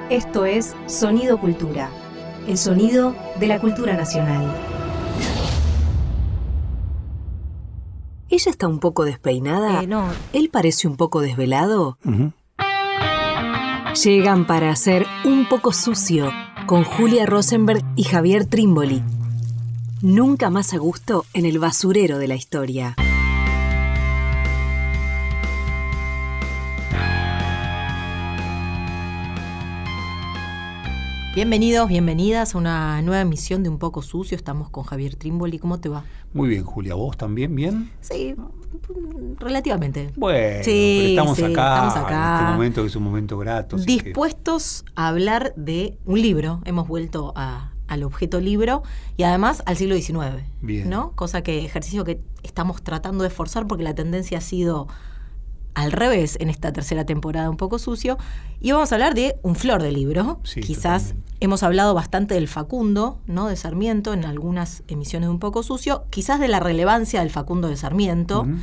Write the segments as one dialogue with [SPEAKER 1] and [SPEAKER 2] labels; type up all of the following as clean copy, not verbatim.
[SPEAKER 1] Esto es Sonido Cultura, el sonido de la cultura nacional.
[SPEAKER 2] ¿Ella está un poco despeinada?
[SPEAKER 3] No.
[SPEAKER 2] ¿Él parece un poco desvelado?
[SPEAKER 4] Uh-huh.
[SPEAKER 2] Llegan para hacer Un poco sucio con Julia Rosenberg y Javier Trimboli. Nunca más a gusto en el basurero de la historia.
[SPEAKER 3] Bienvenidos, bienvenidas a una nueva emisión de Un poco sucio. Estamos con Javier Trimboli. ¿Cómo te va?
[SPEAKER 4] Muy bien, Julia. ¿Vos también bien?
[SPEAKER 3] Sí, relativamente.
[SPEAKER 4] Bueno,
[SPEAKER 3] sí,
[SPEAKER 4] pero estamos acá
[SPEAKER 3] en
[SPEAKER 4] este momento que es un momento grato.
[SPEAKER 3] Dispuestos a hablar de un libro. Hemos vuelto al objeto libro y además al siglo XIX.
[SPEAKER 4] Bien.
[SPEAKER 3] ¿No? Ejercicio que estamos tratando de forzar porque la tendencia ha sido al revés en esta tercera temporada Un poco sucio. Y vamos a hablar de un flor de libro.
[SPEAKER 4] Sí,
[SPEAKER 3] quizás
[SPEAKER 4] totalmente.
[SPEAKER 3] Hemos hablado bastante del Facundo, ¿no? De Sarmiento en algunas emisiones de Un poco sucio. Quizás de la relevancia del Facundo de Sarmiento,
[SPEAKER 4] Uh-huh.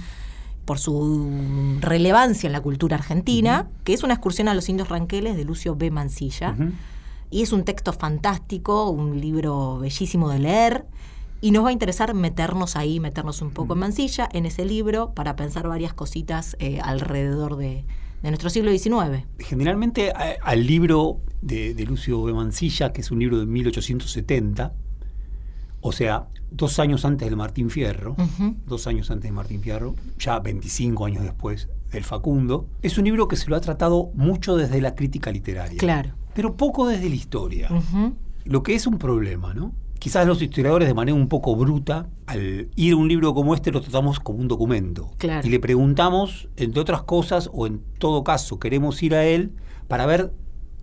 [SPEAKER 3] por su relevancia en la cultura argentina,
[SPEAKER 4] Uh-huh.
[SPEAKER 3] que es una excursión a los indios ranqueles de Lucio B. Mansilla.
[SPEAKER 4] Uh-huh.
[SPEAKER 3] Y es un texto fantástico, un libro bellísimo de leer. Y nos va a interesar meternos un poco en Mansilla, en ese libro, para pensar varias cositas alrededor de nuestro siglo XIX.
[SPEAKER 4] Generalmente al libro de Lucio B. Mansilla, que es un libro de 1870, o sea, 2 años antes del Martín Fierro,
[SPEAKER 3] Uh-huh.
[SPEAKER 4] 2 años antes de Martín Fierro, ya 25 años después del Facundo, es un libro que se lo ha tratado mucho desde la crítica literaria.
[SPEAKER 3] Claro.
[SPEAKER 4] Pero poco desde la historia.
[SPEAKER 3] Uh-huh.
[SPEAKER 4] Lo que es un problema, ¿no? Quizás los historiadores, de manera un poco bruta, al ir a un libro como este, lo tratamos como un documento.
[SPEAKER 3] Claro.
[SPEAKER 4] Y le preguntamos, entre otras cosas, o en todo caso queremos ir a él para ver,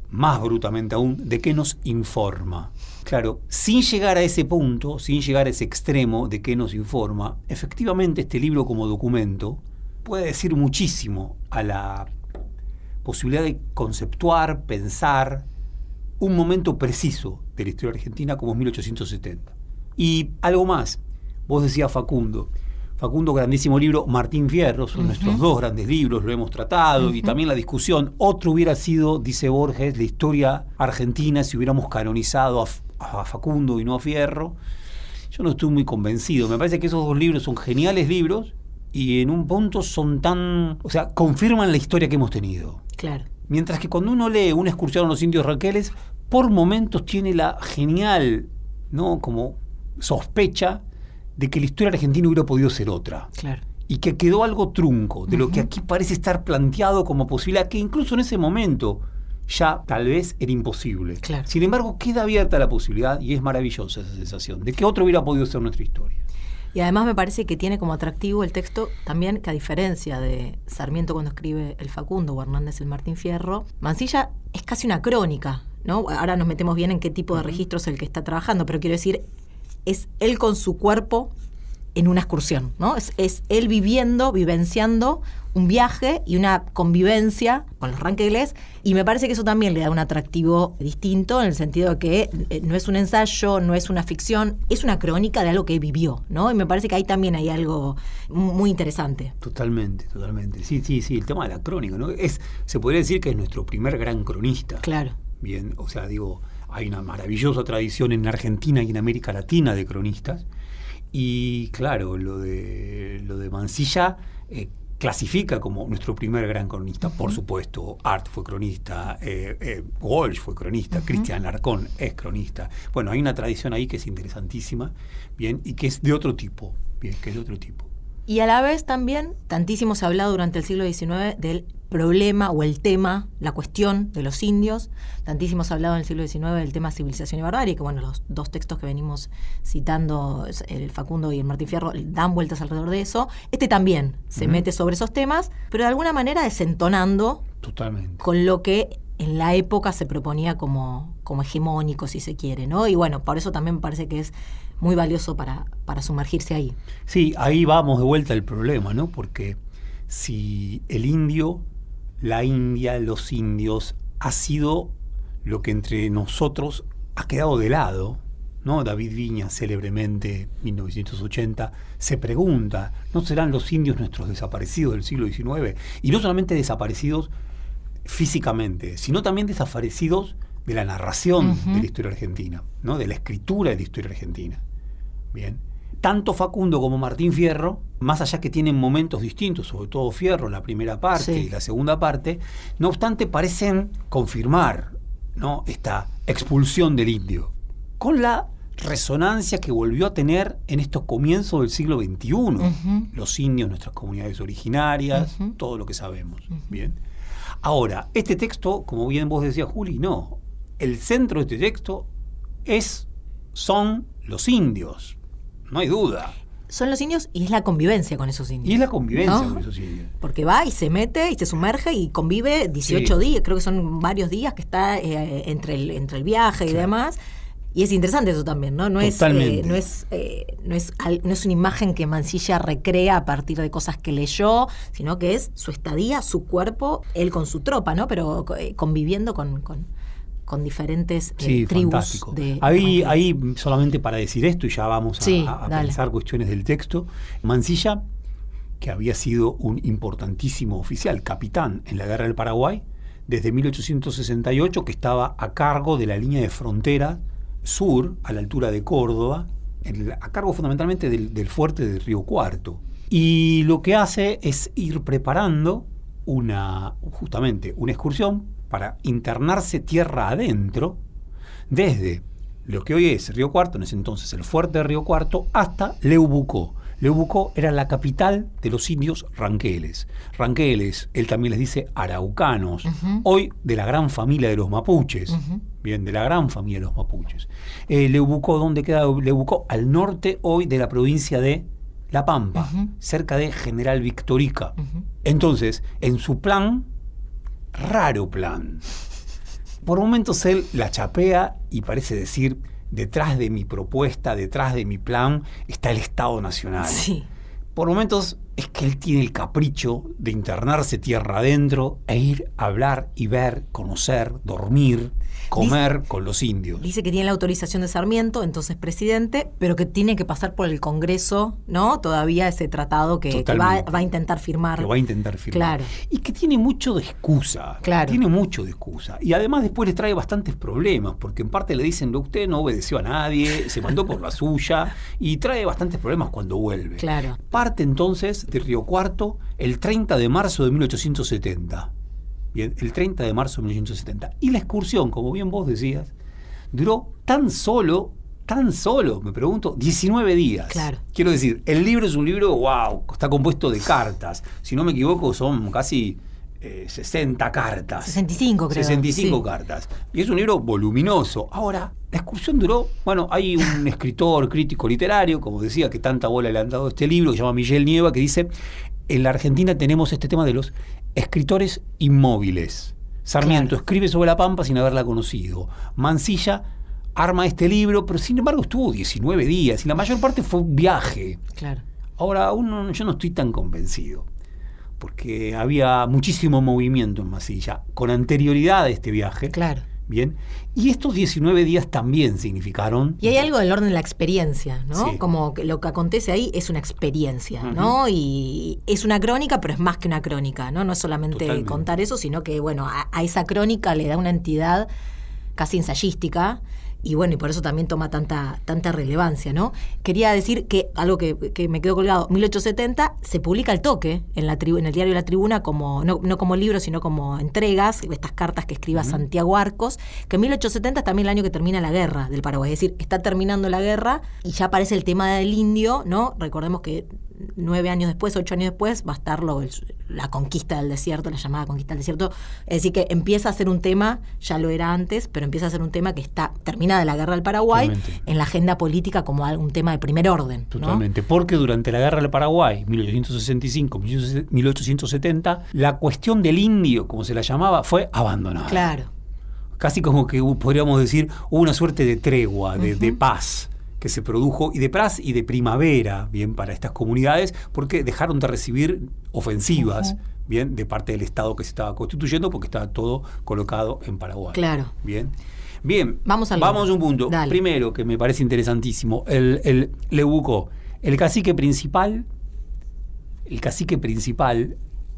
[SPEAKER 4] más brutamente aún, de qué nos informa. Claro, sin llegar a ese punto, sin llegar a ese extremo de qué nos informa, efectivamente este libro como documento puede decir muchísimo a la posibilidad de conceptuar, pensar un momento preciso de la historia argentina como es 1870. Y algo más, vos decías Facundo, grandísimo libro, Martín Fierro, son nuestros 2 grandes libros, lo hemos tratado, y también la discusión, otro hubiera sido, dice Borges, la historia argentina si hubiéramos canonizado a Facundo y no a Fierro. Yo no estoy muy convencido, me parece que esos 2 libros son geniales libros y en un punto son confirman la historia que hemos tenido.
[SPEAKER 3] Claro.
[SPEAKER 4] Mientras que cuando uno lee Una excursión a los indios ranqueles, por momentos tiene la genial, ¿no?, como sospecha de que la historia argentina hubiera podido ser otra.
[SPEAKER 3] Claro.
[SPEAKER 4] Y que quedó algo trunco de lo
[SPEAKER 3] Uh-huh.
[SPEAKER 4] que aquí parece estar planteado como posibilidad, que incluso en ese momento ya tal vez era imposible.
[SPEAKER 3] Claro.
[SPEAKER 4] Sin embargo, queda abierta la posibilidad, y es maravillosa esa sensación, de que otro hubiera podido ser nuestra historia.
[SPEAKER 3] Y además me parece que tiene como atractivo el texto también que, a diferencia de Sarmiento cuando escribe el Facundo o Hernández el Martín Fierro, Mansilla es casi una crónica, ¿no? Ahora nos metemos bien en qué tipo de registro es el que está trabajando, pero quiero decir, es él con su cuerpo en una excursión, ¿no? Es él vivenciando un viaje y una convivencia con los ranqueles, y me parece que eso también le da un atractivo distinto, en el sentido de que no es un ensayo, no es una ficción, es una crónica de algo que vivió, ¿no? Y me parece que ahí también hay algo muy interesante.
[SPEAKER 4] Totalmente. Sí, el tema de la crónica, ¿no? Se podría decir que es nuestro primer gran cronista.
[SPEAKER 3] Claro.
[SPEAKER 4] Bien, o sea, hay una maravillosa tradición en Argentina y en América Latina de cronistas. Y claro, lo de Mansilla clasifica como nuestro primer gran cronista. Uh-huh. Por supuesto, Art fue cronista, Walsh fue cronista, uh-huh. Cristian Larcón es cronista. Bueno, hay una tradición ahí que es interesantísima, bien, y que es de otro tipo,
[SPEAKER 3] Y a la vez también, tantísimo se ha hablado durante el siglo XIX del problema o el tema, la cuestión de los indios. Tantísimo se ha hablado en el siglo XIX del tema civilización y barbarie, que bueno, los 2 textos que venimos citando, el Facundo y el Martín Fierro, dan vueltas alrededor de eso. Este también se
[SPEAKER 4] Uh-huh.
[SPEAKER 3] mete sobre esos temas, pero de alguna manera desentonando
[SPEAKER 4] Totalmente.
[SPEAKER 3] con lo que en la época se proponía como hegemónico, si se quiere, ¿no? Y bueno, por eso también me parece que es muy valioso para sumergirse ahí.
[SPEAKER 4] Sí, ahí vamos de vuelta al problema, ¿no? Porque si el indio, la India, los indios, ha sido lo que entre nosotros ha quedado de lado, ¿no? David Viñas, célebremente, 1980, se pregunta, ¿no serán los indios nuestros desaparecidos del siglo XIX? Y no solamente desaparecidos físicamente, sino también desaparecidos de la narración
[SPEAKER 3] Ujú.
[SPEAKER 4] de la historia argentina, ¿no? De la escritura de la historia argentina. Bien. Tanto Facundo como Martín Fierro, más allá que tienen momentos distintos, sobre todo Fierro, la primera parte
[SPEAKER 3] Sí.
[SPEAKER 4] y la segunda parte, no obstante parecen confirmar, ¿no? esta expulsión del indio, con la resonancia que volvió a tener en estos comienzos del siglo XXI.
[SPEAKER 3] Ujú.
[SPEAKER 4] Los indios, nuestras comunidades originarias,
[SPEAKER 3] Ujú.
[SPEAKER 4] todo lo que sabemos. Bien. Ahora, este texto, como bien vos decías, Juli, no. El centro de este texto son los indios. No hay duda.
[SPEAKER 3] Son los indios y es la convivencia con esos indios.
[SPEAKER 4] Y es la convivencia
[SPEAKER 3] ¿No?
[SPEAKER 4] con esos indios.
[SPEAKER 3] Porque va y se mete y se sumerge y convive 18
[SPEAKER 4] Sí.
[SPEAKER 3] días, creo que son varios días que está entre el viaje y
[SPEAKER 4] Claro.
[SPEAKER 3] demás. Y es interesante eso también, ¿no?
[SPEAKER 4] Totalmente.
[SPEAKER 3] No es una imagen que Mansilla recrea a partir de cosas que leyó, sino que es su estadía, su cuerpo, él con su tropa, ¿no? Pero conviviendo con diferentes
[SPEAKER 4] Sí,
[SPEAKER 3] tribus.
[SPEAKER 4] fantástico.
[SPEAKER 3] De
[SPEAKER 4] Ahí, solamente para decir esto, y ya vamos
[SPEAKER 3] Sí,
[SPEAKER 4] a
[SPEAKER 3] dale.
[SPEAKER 4] pensar cuestiones del texto, Mansilla, que había sido un importantísimo oficial, capitán en la Guerra del Paraguay, desde 1868, que estaba a cargo de la línea de frontera sur, a la altura de Córdoba, a cargo fundamentalmente del fuerte de Río Cuarto. Y lo que hace es ir preparando justamente una excursión para internarse tierra adentro, desde lo que hoy es Río Cuarto, en ese entonces el fuerte de Río Cuarto, hasta Leubucó. Leubucó era la capital de los indios ranqueles. Ranqueles, él también les dice araucanos,
[SPEAKER 3] Ujú.
[SPEAKER 4] hoy de la gran familia de los mapuches.
[SPEAKER 3] Ujú.
[SPEAKER 4] Bien, de la gran familia de los mapuches. Leubucó, ¿dónde queda Leubucó? Al norte hoy de la provincia de La Pampa,
[SPEAKER 3] Ujú.
[SPEAKER 4] cerca de General Victorica.
[SPEAKER 3] Ujú.
[SPEAKER 4] Entonces, en su plan, raro plan, por momentos él la chapea y parece decir, detrás de mi propuesta, detrás de mi plan, está el Estado Nacional.
[SPEAKER 3] Sí.
[SPEAKER 4] Por momentos es que él tiene el capricho de internarse tierra adentro e ir a hablar y ver, conocer, dormir, comer con los indios.
[SPEAKER 3] Dice que tiene la autorización de Sarmiento, entonces presidente, pero que tiene que pasar por el Congreso, ¿no? Todavía ese tratado que va
[SPEAKER 4] Totalmente.
[SPEAKER 3] a intentar firmar.
[SPEAKER 4] Lo va a intentar firmar.
[SPEAKER 3] Claro.
[SPEAKER 4] Y que tiene mucho de excusa.
[SPEAKER 3] Claro.
[SPEAKER 4] Tiene mucho de excusa. Y además después le trae bastantes problemas, porque en parte le dicen, usted no obedeció a nadie, se mandó por la suya, y trae bastantes problemas cuando vuelve.
[SPEAKER 3] Claro.
[SPEAKER 4] Parte entonces de Río Cuarto el 30 de marzo de 1870. Bien, el 30 de marzo de 1870. Y la excursión, como bien vos decías, duró tan solo, me pregunto, 19 días.
[SPEAKER 3] Claro.
[SPEAKER 4] Quiero decir, el libro es un libro, wow, está compuesto de cartas. Si no me equivoco, son casi 60 cartas.
[SPEAKER 3] 65 creo.
[SPEAKER 4] 65
[SPEAKER 3] Sí.
[SPEAKER 4] cartas. Y es un libro voluminoso. Ahora, la excursión duró, hay un escritor, crítico literario, como decía, que tanta bola le han dado a este libro, que se llama Miguel Nieva, que dice, en la Argentina tenemos este tema de los escritores inmóviles. Sarmiento
[SPEAKER 3] Claro.
[SPEAKER 4] escribe sobre La Pampa sin haberla conocido. Mansilla arma este libro, pero sin embargo estuvo 19 días y la mayor parte fue un viaje.
[SPEAKER 3] Claro.
[SPEAKER 4] Ahora, yo no estoy tan convencido, porque había muchísimo movimiento en Mansilla con anterioridad a este viaje.
[SPEAKER 3] Claro.
[SPEAKER 4] Bien. Y estos 19 días también significaron...
[SPEAKER 3] Y hay algo del orden de la experiencia, ¿no?
[SPEAKER 4] Sí.
[SPEAKER 3] Como que lo que acontece ahí es una experiencia,
[SPEAKER 4] Ujú.
[SPEAKER 3] ¿no? Y es una crónica, pero es más que una crónica, ¿no? No es solamente
[SPEAKER 4] Totalmente.
[SPEAKER 3] contar eso, sino que, bueno, a esa crónica le da una entidad casi ensayística. Y bueno, y por eso también toma tanta relevancia, ¿no? Quería decir que algo que me quedó colgado, 1870 se publica al toque en el diario La Tribuna, como no como libro, sino como entregas, estas cartas que escriba Santiago Arcos, que en 1870 es también el año que termina la guerra del Paraguay, es decir, está terminando la guerra y ya aparece el tema del indio, ¿no? Recordemos que 8 años después va a estar la conquista del desierto, la llamada conquista del desierto. Es decir, que empieza a ser un tema, ya lo era antes, pero empieza a ser un tema que está terminada la guerra del Paraguay
[SPEAKER 4] Totalmente.
[SPEAKER 3] en la agenda política como un tema de primer orden, ¿no?
[SPEAKER 4] Totalmente, porque durante la Guerra del Paraguay, 1865-1870, la cuestión del indio, como se la llamaba, fue abandonada.
[SPEAKER 3] Claro.
[SPEAKER 4] Casi como que podríamos decir, hubo una suerte de tregua, de paz que se produjo, y de paz y de primavera, bien, para estas comunidades, porque dejaron de recibir ofensivas, bien, de parte del Estado que se estaba constituyendo, porque estaba todo colocado en Paraguay.
[SPEAKER 3] Claro.
[SPEAKER 4] Bien,
[SPEAKER 3] Vamos a
[SPEAKER 4] un punto.
[SPEAKER 3] Dale.
[SPEAKER 4] Primero, que me parece interesantísimo, el Leubucó, el cacique principal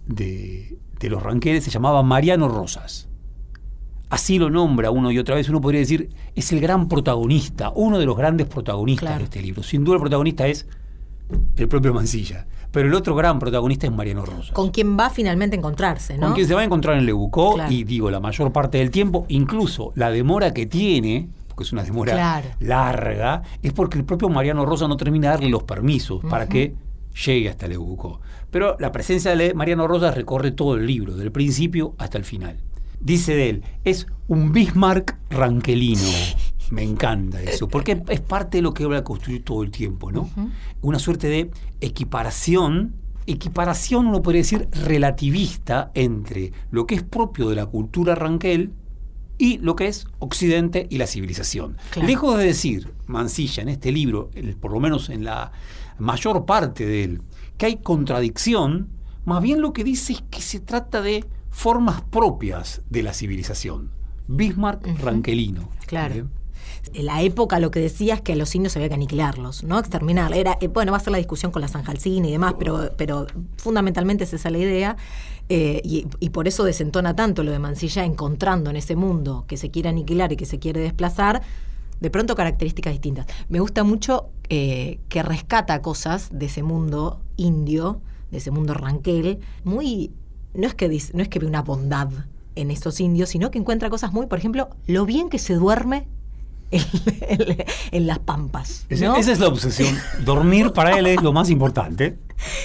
[SPEAKER 4] de los ranqueles se llamaba Mariano Rosas. así lo nombra uno y otra vez, uno podría decir, es el gran protagonista, uno de los grandes protagonistas
[SPEAKER 3] Claro.
[SPEAKER 4] de este libro. Sin duda el protagonista es el propio Mansilla, pero el otro gran protagonista es Mariano Rosas.
[SPEAKER 3] Con quien va finalmente a encontrarse, ¿no?
[SPEAKER 4] Con quien se va a encontrar en Le Boucau,
[SPEAKER 3] Claro.
[SPEAKER 4] y digo, la mayor parte del tiempo, incluso la demora que tiene, porque es una demora
[SPEAKER 3] Claro.
[SPEAKER 4] larga, es porque el propio Mariano Rosas no termina de darle los permisos para que llegue hasta Le Boucau. Pero la presencia de Mariano Rosas recorre todo el libro, del principio hasta el final. Dice de él, es un Bismarck rankelino. Me encanta eso, porque es parte de lo que va a construir todo el tiempo, ¿no? Una suerte de equiparación, uno podría decir, relativista entre lo que es propio de la cultura ranquel y lo que es Occidente y la civilización.
[SPEAKER 3] Claro.
[SPEAKER 4] Lejos de decir, Mansilla, en este libro, por lo menos en la mayor parte de él, que hay contradicción, más bien lo que dice es que se trata de formas propias de la civilización. Bismarck rankelino.
[SPEAKER 3] Claro.
[SPEAKER 4] ¿Bien?
[SPEAKER 3] En la época lo que decía es que a los indios había que aniquilarlos, ¿no? Exterminar. Bueno, va a ser la discusión con la Sanjalcina y demás, pero fundamentalmente es esa la idea. Y por eso desentona tanto lo de Mansilla, encontrando en ese mundo que se quiere aniquilar y que se quiere desplazar, de pronto características distintas. Me gusta mucho que rescata cosas de ese mundo indio, de ese mundo ranquel, muy... No es que ve una bondad en estos indios, sino que encuentra cosas muy, por ejemplo, lo bien que se duerme en las pampas, ¿no?
[SPEAKER 4] Esa es la obsesión. Dormir para él es lo más importante.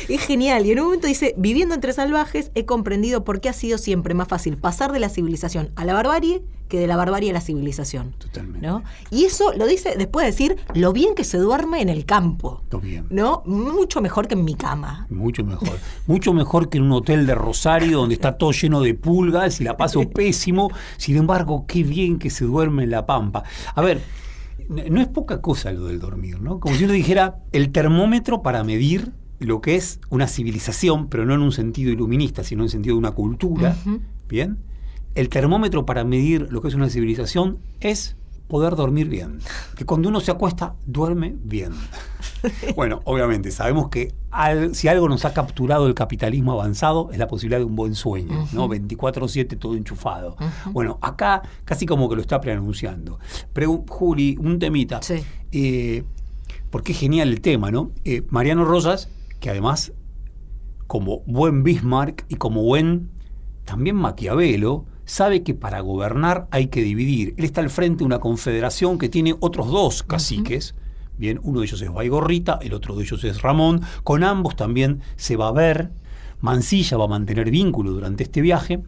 [SPEAKER 3] Es genial. Y en un momento dice, viviendo entre salvajes, he comprendido por qué ha sido siempre más fácil pasar de la civilización a la barbarie que de la barbarie a la civilización.
[SPEAKER 4] Totalmente.
[SPEAKER 3] ¿No? Y eso lo dice después de decir lo bien que se duerme en el campo.
[SPEAKER 4] Lo bien.
[SPEAKER 3] ¿No? Mucho mejor que en mi cama.
[SPEAKER 4] Mucho mejor. Mucho mejor que en un hotel de Rosario donde está todo lleno de pulgas y la paso pésimo. Sin embargo, qué bien que se duerme en la pampa. A ver, no es poca cosa lo del dormir, ¿no? Como si uno dijera el termómetro para medir lo que es una civilización, pero no en un sentido iluminista, sino en el sentido de una cultura. ¿Bien? El termómetro para medir lo que es una civilización es poder dormir bien. Que cuando uno se acuesta, duerme bien. Bueno, obviamente, sabemos que si algo nos ha capturado el capitalismo avanzado es la posibilidad de un buen sueño, ¿no? 24/7 todo enchufado. Bueno, acá casi como que lo está preanunciando. Pero, Juli, un temita.
[SPEAKER 3] Sí.
[SPEAKER 4] Porque es genial el tema, ¿no? Mariano Rosas, que además, como buen Bismarck y como buen también Maquiavelo, sabe que para gobernar hay que dividir. Él está al frente de una confederación que tiene otros dos caciques. Bien, uno de ellos es Baigorrita, el otro de ellos es Ramón. Con ambos también se va a ver. Mansilla va a mantener vínculo durante este viaje.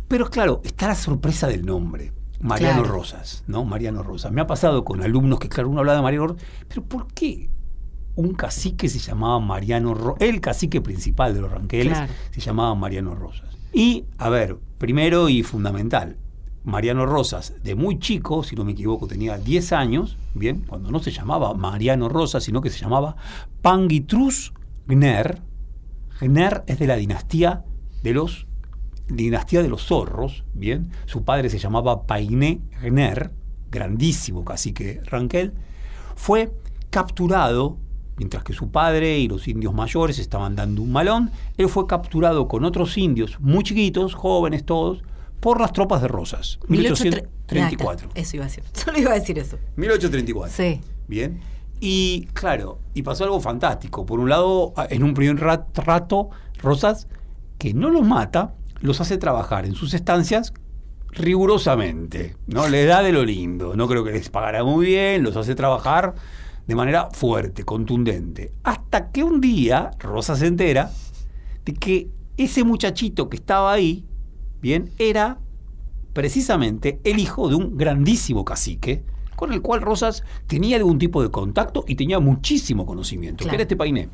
[SPEAKER 4] Pero claro, está la sorpresa del nombre. Mariano Rosas, ¿no? Mariano Rosas. Me ha pasado con alumnos que, claro, uno habla de Mariano Rosas, pero ¿por qué un cacique se llamaba Mariano Rosas? El cacique principal de los ranqueles se llamaba Mariano Rosas. Y, a ver, primero y fundamental, Mariano Rosas, de muy chico, si no me equivoco, tenía 10 años, bien, cuando no se llamaba Mariano Rosas, sino que se llamaba Pangitrus Gner. Gner es de la dinastía de los zorros, bien. Su padre se llamaba Painé Gner, grandísimo cacique ranquel. Fue capturado, mientras que su padre y los indios mayores estaban dando un malón, él fue capturado con otros indios muy chiquitos, jóvenes todos, por las tropas de Rosas. 1834.
[SPEAKER 3] Eso iba a decir. Solo iba a decir eso.
[SPEAKER 4] 1834.
[SPEAKER 3] Sí.
[SPEAKER 4] Bien. Y claro, y pasó algo fantástico. Por un lado, en un primer rato, Rosas, que no los mata, los hace trabajar en sus estancias rigurosamente, ¿no? Les da de lo lindo. No creo que les pagara muy bien, los hace trabajar de manera fuerte, contundente. Hasta que un día Rosas se entera de que ese muchachito que estaba ahí, bien, era precisamente el hijo de un grandísimo cacique con el cual Rosas tenía algún tipo de contacto y tenía muchísimo conocimiento, que era este Painé.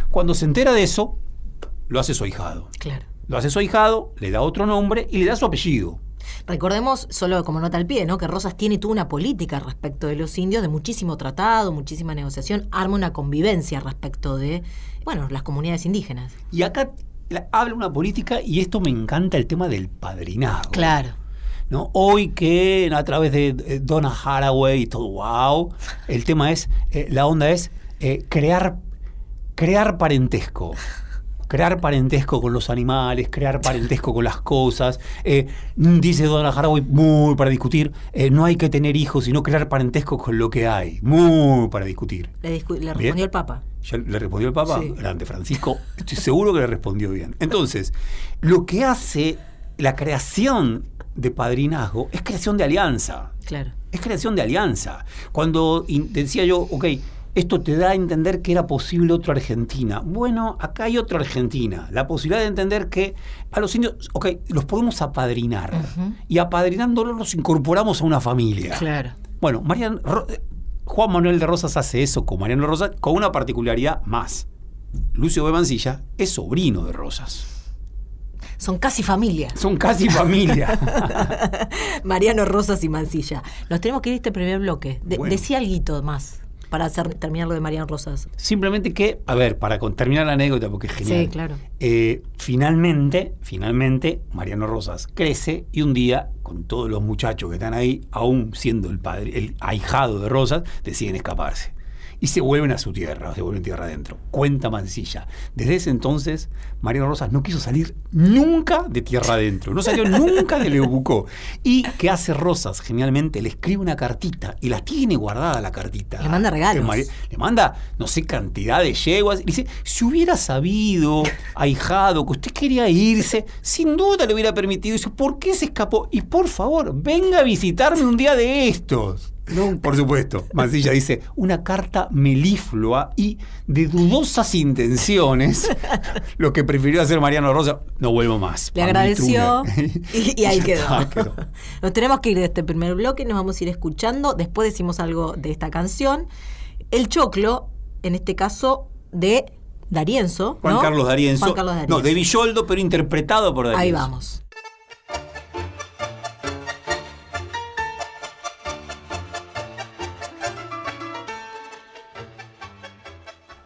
[SPEAKER 4] Cuando se entera de eso, lo hace su ahijado.
[SPEAKER 3] Claro.
[SPEAKER 4] Lo hace su ahijado, le da otro nombre y le da su apellido.
[SPEAKER 3] Recordemos, solo como nota al pie, ¿no? Que Rosas tiene toda una política respecto de los indios, de muchísimo tratado, muchísima negociación, arma una convivencia respecto de, bueno, las comunidades indígenas.
[SPEAKER 4] Y acá habla una política, y esto me encanta, el tema del padrinazgo.
[SPEAKER 3] Claro.
[SPEAKER 4] ¿No? Hoy que a través de Donna Haraway y todo, wow, el tema es, la onda es crear parentesco. crear parentesco con los animales, crear parentesco con las cosas. Dice Donna Haraway, muy para discutir, no hay que tener hijos, sino crear parentesco con lo que hay. Muy para discutir.
[SPEAKER 3] Le respondió el Papa.
[SPEAKER 4] ¿Ya le respondió el Papa?
[SPEAKER 3] Sí.
[SPEAKER 4] Grande, Francisco. Estoy seguro que le respondió bien. Entonces, lo que hace la creación de padrinazgo es creación de alianza.
[SPEAKER 3] Claro.
[SPEAKER 4] Es creación de alianza. Cuando decía yo, ok, esto te da a entender que era posible otra Argentina. Bueno, acá hay otra Argentina. La posibilidad de entender que a los indios, ok, los podemos apadrinar. Y apadrinándolos los incorporamos a una familia.
[SPEAKER 3] Claro.
[SPEAKER 4] Bueno, Juan Manuel de Rosas hace eso con Mariano Rosas, con una particularidad más. Lucio B. Mansilla es sobrino de Rosas.
[SPEAKER 3] Son casi familia.
[SPEAKER 4] Son casi familia.
[SPEAKER 3] Mariano Rosas y Mansilla. Nos tenemos que ir a este primer bloque.
[SPEAKER 4] Bueno.
[SPEAKER 3] Decía algo más para terminar lo de Mariano Rosas.
[SPEAKER 4] Simplemente que, a ver, para terminar la anécdota, porque es genial.
[SPEAKER 3] Sí, claro.
[SPEAKER 4] Finalmente, Mariano Rosas crece y un día, con todos los muchachos que están ahí, aún siendo el ahijado de Rosas, deciden escaparse. Y se vuelven a su tierra, se vuelven tierra adentro. Cuenta Mansilla. Desde ese entonces, Mariano Rosas no quiso salir nunca de tierra adentro. No salió nunca de Leubucó. ¿Y qué hace Rosas? Genialmente le escribe una cartita y la tiene guardada la cartita.
[SPEAKER 3] Le manda regalos.
[SPEAKER 4] Le manda, no sé, cantidad de yeguas. Y dice, si hubiera sabido, ahijado, que usted quería irse, sin duda le hubiera permitido. Y dice, ¿por qué se escapó? Y por favor, venga a visitarme un día de estos. No, por supuesto. Mansilla dice, una carta meliflua y de dudosas intenciones, lo que prefirió hacer Mariano Rosas, no vuelvo más.
[SPEAKER 3] Le agradeció y ahí quedó.
[SPEAKER 4] quedó.
[SPEAKER 3] Nos tenemos que ir de este primer bloque, nos vamos a ir escuchando. Después decimos algo de esta canción. El choclo, en este caso, de D'Arienzo.
[SPEAKER 4] Juan
[SPEAKER 3] ¿no?
[SPEAKER 4] Carlos D'Arienzo.
[SPEAKER 3] Juan Carlos D'Arienzo.
[SPEAKER 4] No, de Villoldo, pero interpretado por D'Arienzo.
[SPEAKER 3] Ahí vamos.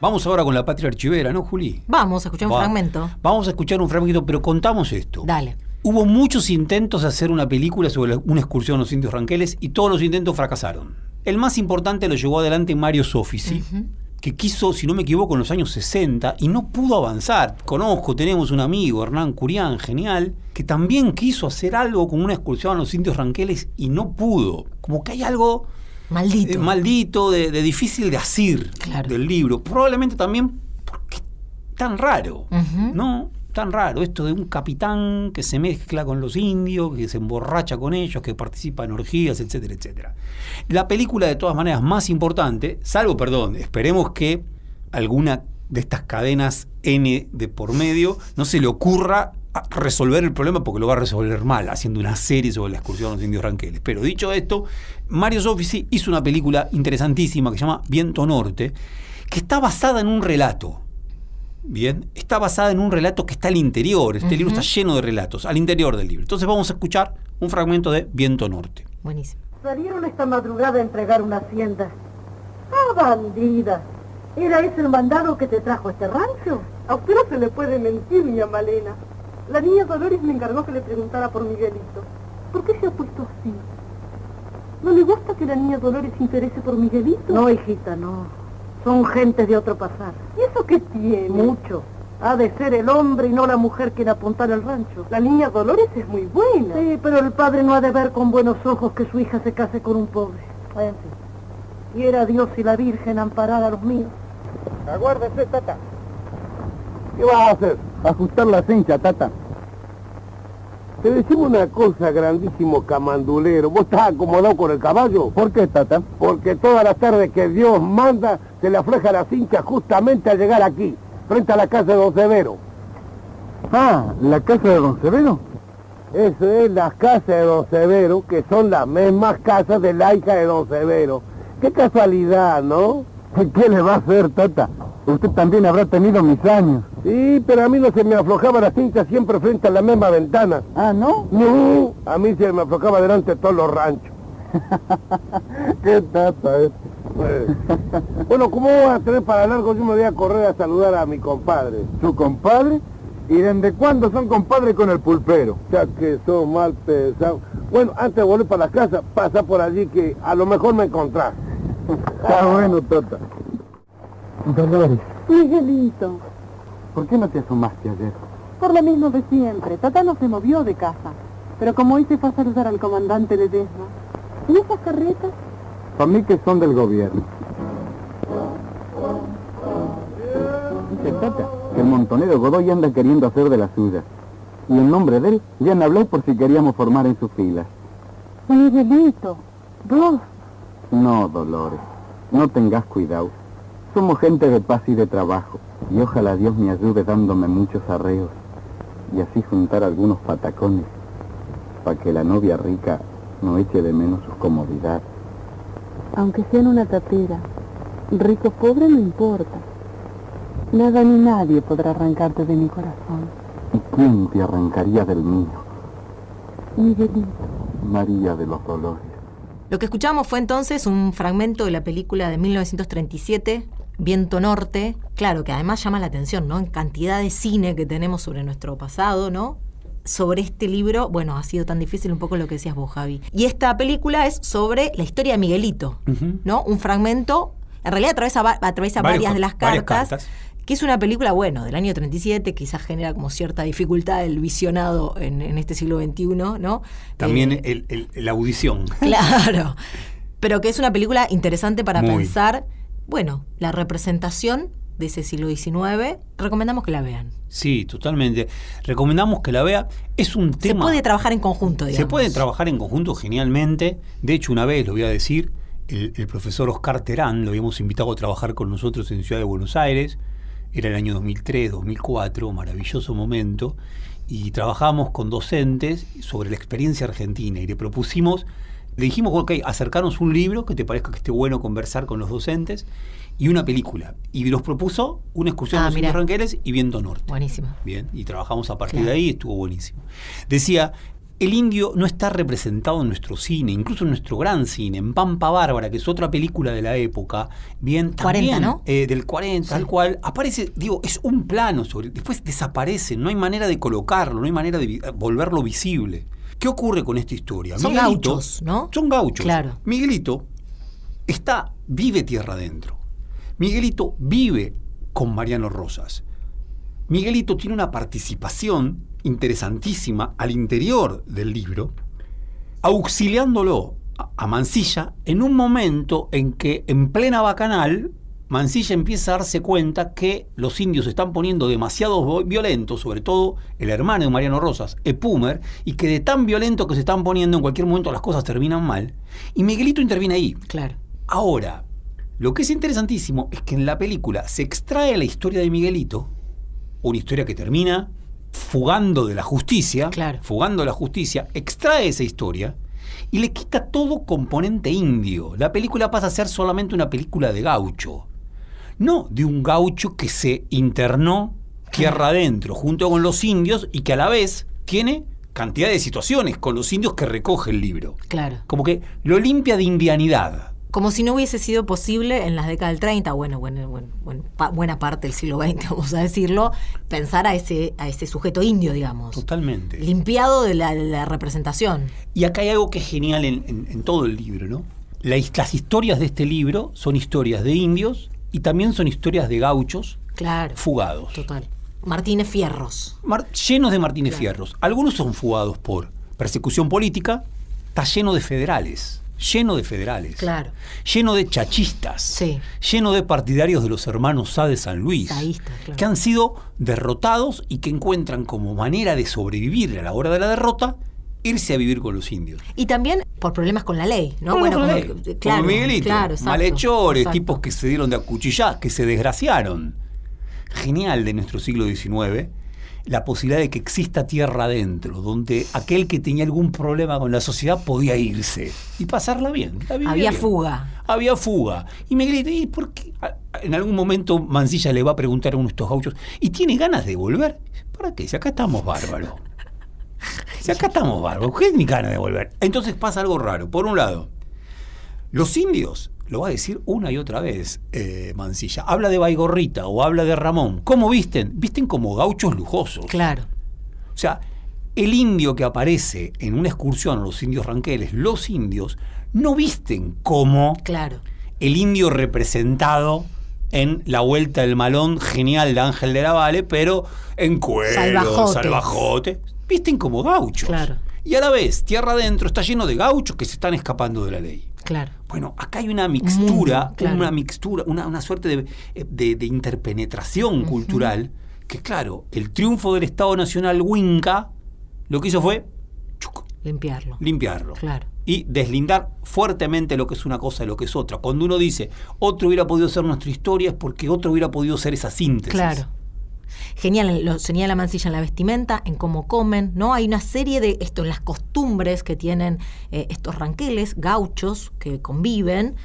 [SPEAKER 4] Vamos ahora con La Patria Archivera, ¿no, Juli?
[SPEAKER 3] Vamos a escuchar un fragmento.
[SPEAKER 4] Vamos a escuchar un fragmento, pero contamos esto.
[SPEAKER 3] Dale.
[SPEAKER 4] Hubo muchos intentos de hacer una película sobre una excursión a los indios ranqueles y todos los intentos fracasaron. El más importante lo llevó adelante Mario Soffici, que quiso, si no me equivoco, en los años 60 y no pudo avanzar. Tenemos un amigo, Hernán Curián, genial, que también quiso hacer algo con una excursión a los indios ranqueles y no pudo. Como que hay algo... maldito, de difícil de asir del libro. Probablemente también porque es tan raro, ¿no? Tan raro esto de un capitán que se mezcla con los indios, que se emborracha con ellos, que participa en orgías, etcétera, etcétera. La película, de todas maneras, más importante, esperemos que alguna de estas cadenas N de por medio no se le ocurra resolver el problema, porque lo va a resolver mal haciendo una serie sobre la excursión a los indios ranqueles. Pero dicho esto, Mario Soffici hizo una película interesantísima que se llama Viento Norte, que está basada en un relato. Bien, está basada en un relato que está al interior. Este libro está lleno de relatos al interior del libro. Entonces vamos a escuchar un fragmento de Viento Norte.
[SPEAKER 3] Buenísimo.
[SPEAKER 5] Salieron esta madrugada a entregar una hacienda. ¡Ah, bandida! ¿Era ese el mandado que te trajo a este rancho? A usted no se le puede mentir, niña Malena. La niña Dolores me encargó que le preguntara por Miguelito. ¿Por qué se ha puesto así? ¿No le gusta que la niña Dolores se interese por Miguelito? No, hijita, no. Son gentes de otro pasar. ¿Y eso qué tiene? Mucho. Ha de ser el hombre y no la mujer quien apuntara el rancho. La niña Dolores es muy buena. Sí, pero el padre no ha de ver con buenos ojos que su hija se case con un pobre. En fin. Quiera Dios y la Virgen amparar a los míos.
[SPEAKER 6] Aguárdese, tata. ¿Qué vas a hacer? Ajustar la cincha, tata. Te decimos una cosa, grandísimo camandulero. ¿Vos estás acomodado con el caballo? ¿Por qué, tata? Porque todas las tardes que Dios manda, se le afloja la cincha justamente al llegar aquí, frente a la casa de Don Severo.
[SPEAKER 7] Ah, ¿la casa de Don Severo?
[SPEAKER 6] Eso es, las casas de Don Severo, que son las mismas casas de la hija de Don Severo. Qué casualidad, ¿no?
[SPEAKER 7] ¿Qué le va a hacer, tata? Usted también habrá tenido mis años.
[SPEAKER 6] Sí, pero a mí no se me aflojaba la cincha siempre frente a la misma ventana.
[SPEAKER 7] ¿Ah, no?
[SPEAKER 6] No, a mí se me aflojaba delante de todos los ranchos.
[SPEAKER 7] ¿Qué tata es?
[SPEAKER 6] Bueno, ¿cómo voy a tener para largo? Yo me voy a correr a saludar a mi compadre.
[SPEAKER 7] ¿Su compadre? ¿Y desde cuándo son compadres con el pulpero?
[SPEAKER 6] Ya que son mal pesados. Bueno, antes de volver para la casa, pasa por allí que a lo mejor me encontrás.
[SPEAKER 7] Está bueno, tata. Dolores.
[SPEAKER 5] Miguelito,
[SPEAKER 7] ¿Por qué no te asomaste ayer?
[SPEAKER 5] Por lo mismo de siempre. Tata no se movió de casa. Pero como hoy se fue a saludar al comandante Ledesma. ¿Y esas carretas?
[SPEAKER 7] Para mí que son del gobierno. Dice Tata que el montonero Godoy anda queriendo hacer de la suya. Y en nombre de él ya han hablado por si queríamos formar en sus filas.
[SPEAKER 5] Miguelito, vos.
[SPEAKER 7] No, Dolores, no tengas cuidado. Somos gente de paz y de trabajo. Y ojalá Dios me ayude dándome muchos arreos. Y así juntar algunos patacones. Para que la novia rica no eche de menos sus comodidades.
[SPEAKER 5] Aunque sea en una tapera, rico o pobre no importa. Nada ni nadie podrá arrancarte de mi corazón.
[SPEAKER 7] ¿Y quién te arrancaría del mío?
[SPEAKER 5] Miguelito.
[SPEAKER 7] María de los Dolores.
[SPEAKER 3] Lo que escuchamos fue entonces un fragmento de la película de 1937, Viento Norte, claro, que además llama la atención, ¿no? En cantidad de cine que tenemos sobre nuestro pasado, ¿no? Sobre este libro, bueno, ha sido tan difícil un poco lo que decías vos, Javi. Y esta película es sobre la historia de Miguelito, ¿no? Un fragmento, en realidad atraviesa varias de las cartas. Que es una película, bueno, del año 37, quizás genera como cierta dificultad el visionado en este siglo XXI, ¿no?
[SPEAKER 4] También la audición.
[SPEAKER 3] Claro, pero que es una película interesante para pensar, bueno, la representación de ese siglo XIX. Recomendamos que la vean.
[SPEAKER 4] Sí, totalmente. Recomendamos que la vea. Es un tema...
[SPEAKER 3] Se puede trabajar en conjunto, digamos.
[SPEAKER 4] Se puede trabajar en conjunto genialmente. De hecho, una vez, lo voy a decir, el profesor Oscar Terán lo habíamos invitado a trabajar con nosotros en Ciudad de Buenos Aires. Era el año 2003, 2004, maravilloso momento, y trabajamos con docentes sobre la experiencia argentina y le dijimos, ok, acercarnos un libro que te parezca que esté bueno conversar con los docentes y una película. Y nos propuso una excursión a los Indios Ranqueles y Viento Norte.
[SPEAKER 3] Buenísimo.
[SPEAKER 4] Bien, y trabajamos a partir de ahí, estuvo buenísimo. Decía, el indio no está representado en nuestro cine, incluso en nuestro gran cine, en Pampa Bárbara, que es otra película de la época, bien,
[SPEAKER 3] 40,
[SPEAKER 4] también,
[SPEAKER 3] ¿no?
[SPEAKER 4] Del 40, tal cual, aparece, es un plano, después desaparece, no hay manera de colocarlo, no hay manera de volverlo visible. ¿Qué ocurre con esta historia?
[SPEAKER 3] Son gauchos, ¿no?
[SPEAKER 4] Son gauchos.
[SPEAKER 3] Claro.
[SPEAKER 4] Miguelito vive tierra adentro. Miguelito vive con Mariano Rosas. Miguelito tiene una participación interesantísima al interior del libro, auxiliándolo a Mansilla en un momento en que, en plena bacanal, Mansilla empieza a darse cuenta que los indios se están poniendo demasiado violentos, sobre todo el hermano de Mariano Rosas, Epumer, y que de tan violento que se están poniendo, en cualquier momento las cosas terminan mal, y Miguelito interviene ahí.
[SPEAKER 3] Claro.
[SPEAKER 4] Ahora, lo que es interesantísimo es que en la película se extrae la historia de Miguelito, una historia que termina fugando de la justicia, extrae esa historia y le quita todo componente indio. La película pasa a ser solamente una película de gaucho, no de un gaucho que se internó tierra adentro junto con los indios y que a la vez tiene cantidad de situaciones con los indios que recoge el libro.
[SPEAKER 3] Claro.
[SPEAKER 4] Como que lo limpia de indianidad.
[SPEAKER 3] Como si no hubiese sido posible en las décadas del 30, buena parte del siglo XX, vamos a decirlo, pensar a ese sujeto indio, digamos.
[SPEAKER 4] Totalmente.
[SPEAKER 3] Limpiado de la representación.
[SPEAKER 4] Y acá hay algo que es genial en todo el libro, ¿no? Las historias de este libro son historias de indios y también son historias de gauchos fugados.
[SPEAKER 3] Total. Martínez Fierros.
[SPEAKER 4] Llenos de Martínez Fierros. Algunos son fugados por persecución política, está lleno de federales.
[SPEAKER 3] Claro.
[SPEAKER 4] Lleno de chachistas, lleno de partidarios de los hermanos Sá de San Luis, claro, que han sido derrotados y que encuentran como manera de sobrevivir a la hora de la derrota irse a vivir con los indios.
[SPEAKER 3] Y también por problemas con la ley, ¿no?
[SPEAKER 4] Como Miguelito, malhechores, tipos que se dieron de acuchillar, que se desgraciaron. Genial de nuestro siglo XIX. La posibilidad de que exista tierra adentro, donde aquel que tenía algún problema con la sociedad podía irse y pasarla bien.
[SPEAKER 3] Había
[SPEAKER 4] fuga. Y Miguelito, ¿y por qué? En algún momento Mansilla le va a preguntar a uno de estos gauchos, ¿y tiene ganas de volver? ¿Para qué? Si acá estamos bárbaros. ¿Qué es mi ganas de volver? Entonces pasa algo raro. Por un lado, los indios, lo va a decir una y otra vez Mansilla, habla de Baigorrita o habla de Ramón. ¿Cómo visten? Visten como gauchos lujosos.
[SPEAKER 3] Claro.
[SPEAKER 4] O sea, el indio que aparece en una excursión a los indios ranqueles, los indios no visten como el indio representado en La Vuelta del Malón, genial, de Ángel de la Valle, pero en cuero, salvajote, visten como gauchos.
[SPEAKER 3] Claro.
[SPEAKER 4] Y a la vez, tierra adentro está lleno de gauchos que se están escapando de la ley.
[SPEAKER 3] Claro.
[SPEAKER 4] Bueno, acá hay una mixtura,
[SPEAKER 3] Claro.
[SPEAKER 4] una suerte de interpenetración cultural, que claro, el triunfo del Estado Nacional Winca lo que hizo fue limpiarlo.
[SPEAKER 3] Claro.
[SPEAKER 4] Y deslindar fuertemente lo que es una cosa de lo que es otra. Cuando uno dice, otro hubiera podido ser nuestra historia, es porque otro hubiera podido ser esa síntesis.
[SPEAKER 3] Claro. Genial, lo señala Mansilla en la vestimenta, en cómo comen, ¿no? Hay una serie de en las costumbres que tienen estos ranqueles, gauchos que conviven,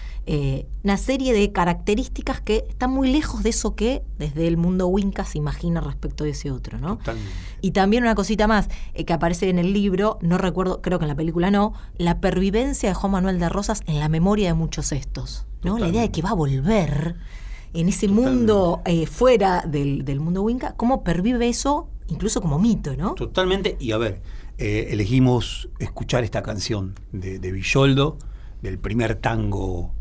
[SPEAKER 3] una serie de características que están muy lejos de eso que desde el mundo Winca se imagina respecto de ese otro, ¿no?
[SPEAKER 4] Totalmente.
[SPEAKER 3] Y también una cosita más que aparece en el libro, no recuerdo, creo que en la película no, la pervivencia de Juan Manuel de Rosas en la memoria de muchos estos, ¿no?
[SPEAKER 4] Totalmente.
[SPEAKER 3] La idea de que va a volver en ese
[SPEAKER 4] Totalmente.
[SPEAKER 3] mundo fuera del mundo Winca, cómo pervive eso incluso como mito, ¿no?
[SPEAKER 4] Totalmente. Y a ver, elegimos escuchar esta canción de Villoldo, del primer tango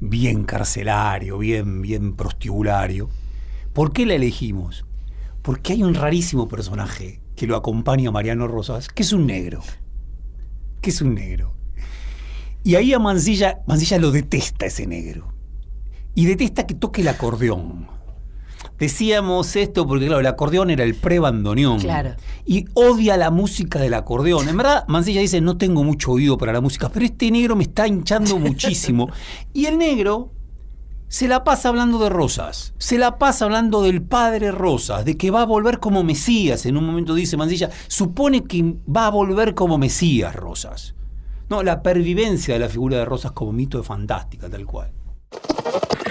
[SPEAKER 4] bien carcelario, bien prostibulario. ¿Por qué la elegimos? Porque hay un rarísimo personaje que lo acompaña a Mariano Rosas, que es un negro. Y ahí a Mansilla lo detesta ese negro. Y detesta que toque el acordeón. Decíamos esto porque, claro, el acordeón era el pre-bandoneón.
[SPEAKER 3] Claro.
[SPEAKER 4] Y odia la música del acordeón. En verdad, Mansilla dice, no tengo mucho oído para la música, pero este negro me está hinchando muchísimo. Y el negro se la pasa hablando de Rosas. Se la pasa hablando del padre Rosas, de que va a volver como Mesías. En un momento dice Mansilla, supone que va a volver como Mesías Rosas. No, la pervivencia de la figura de Rosas como mito es fantástica, tal cual.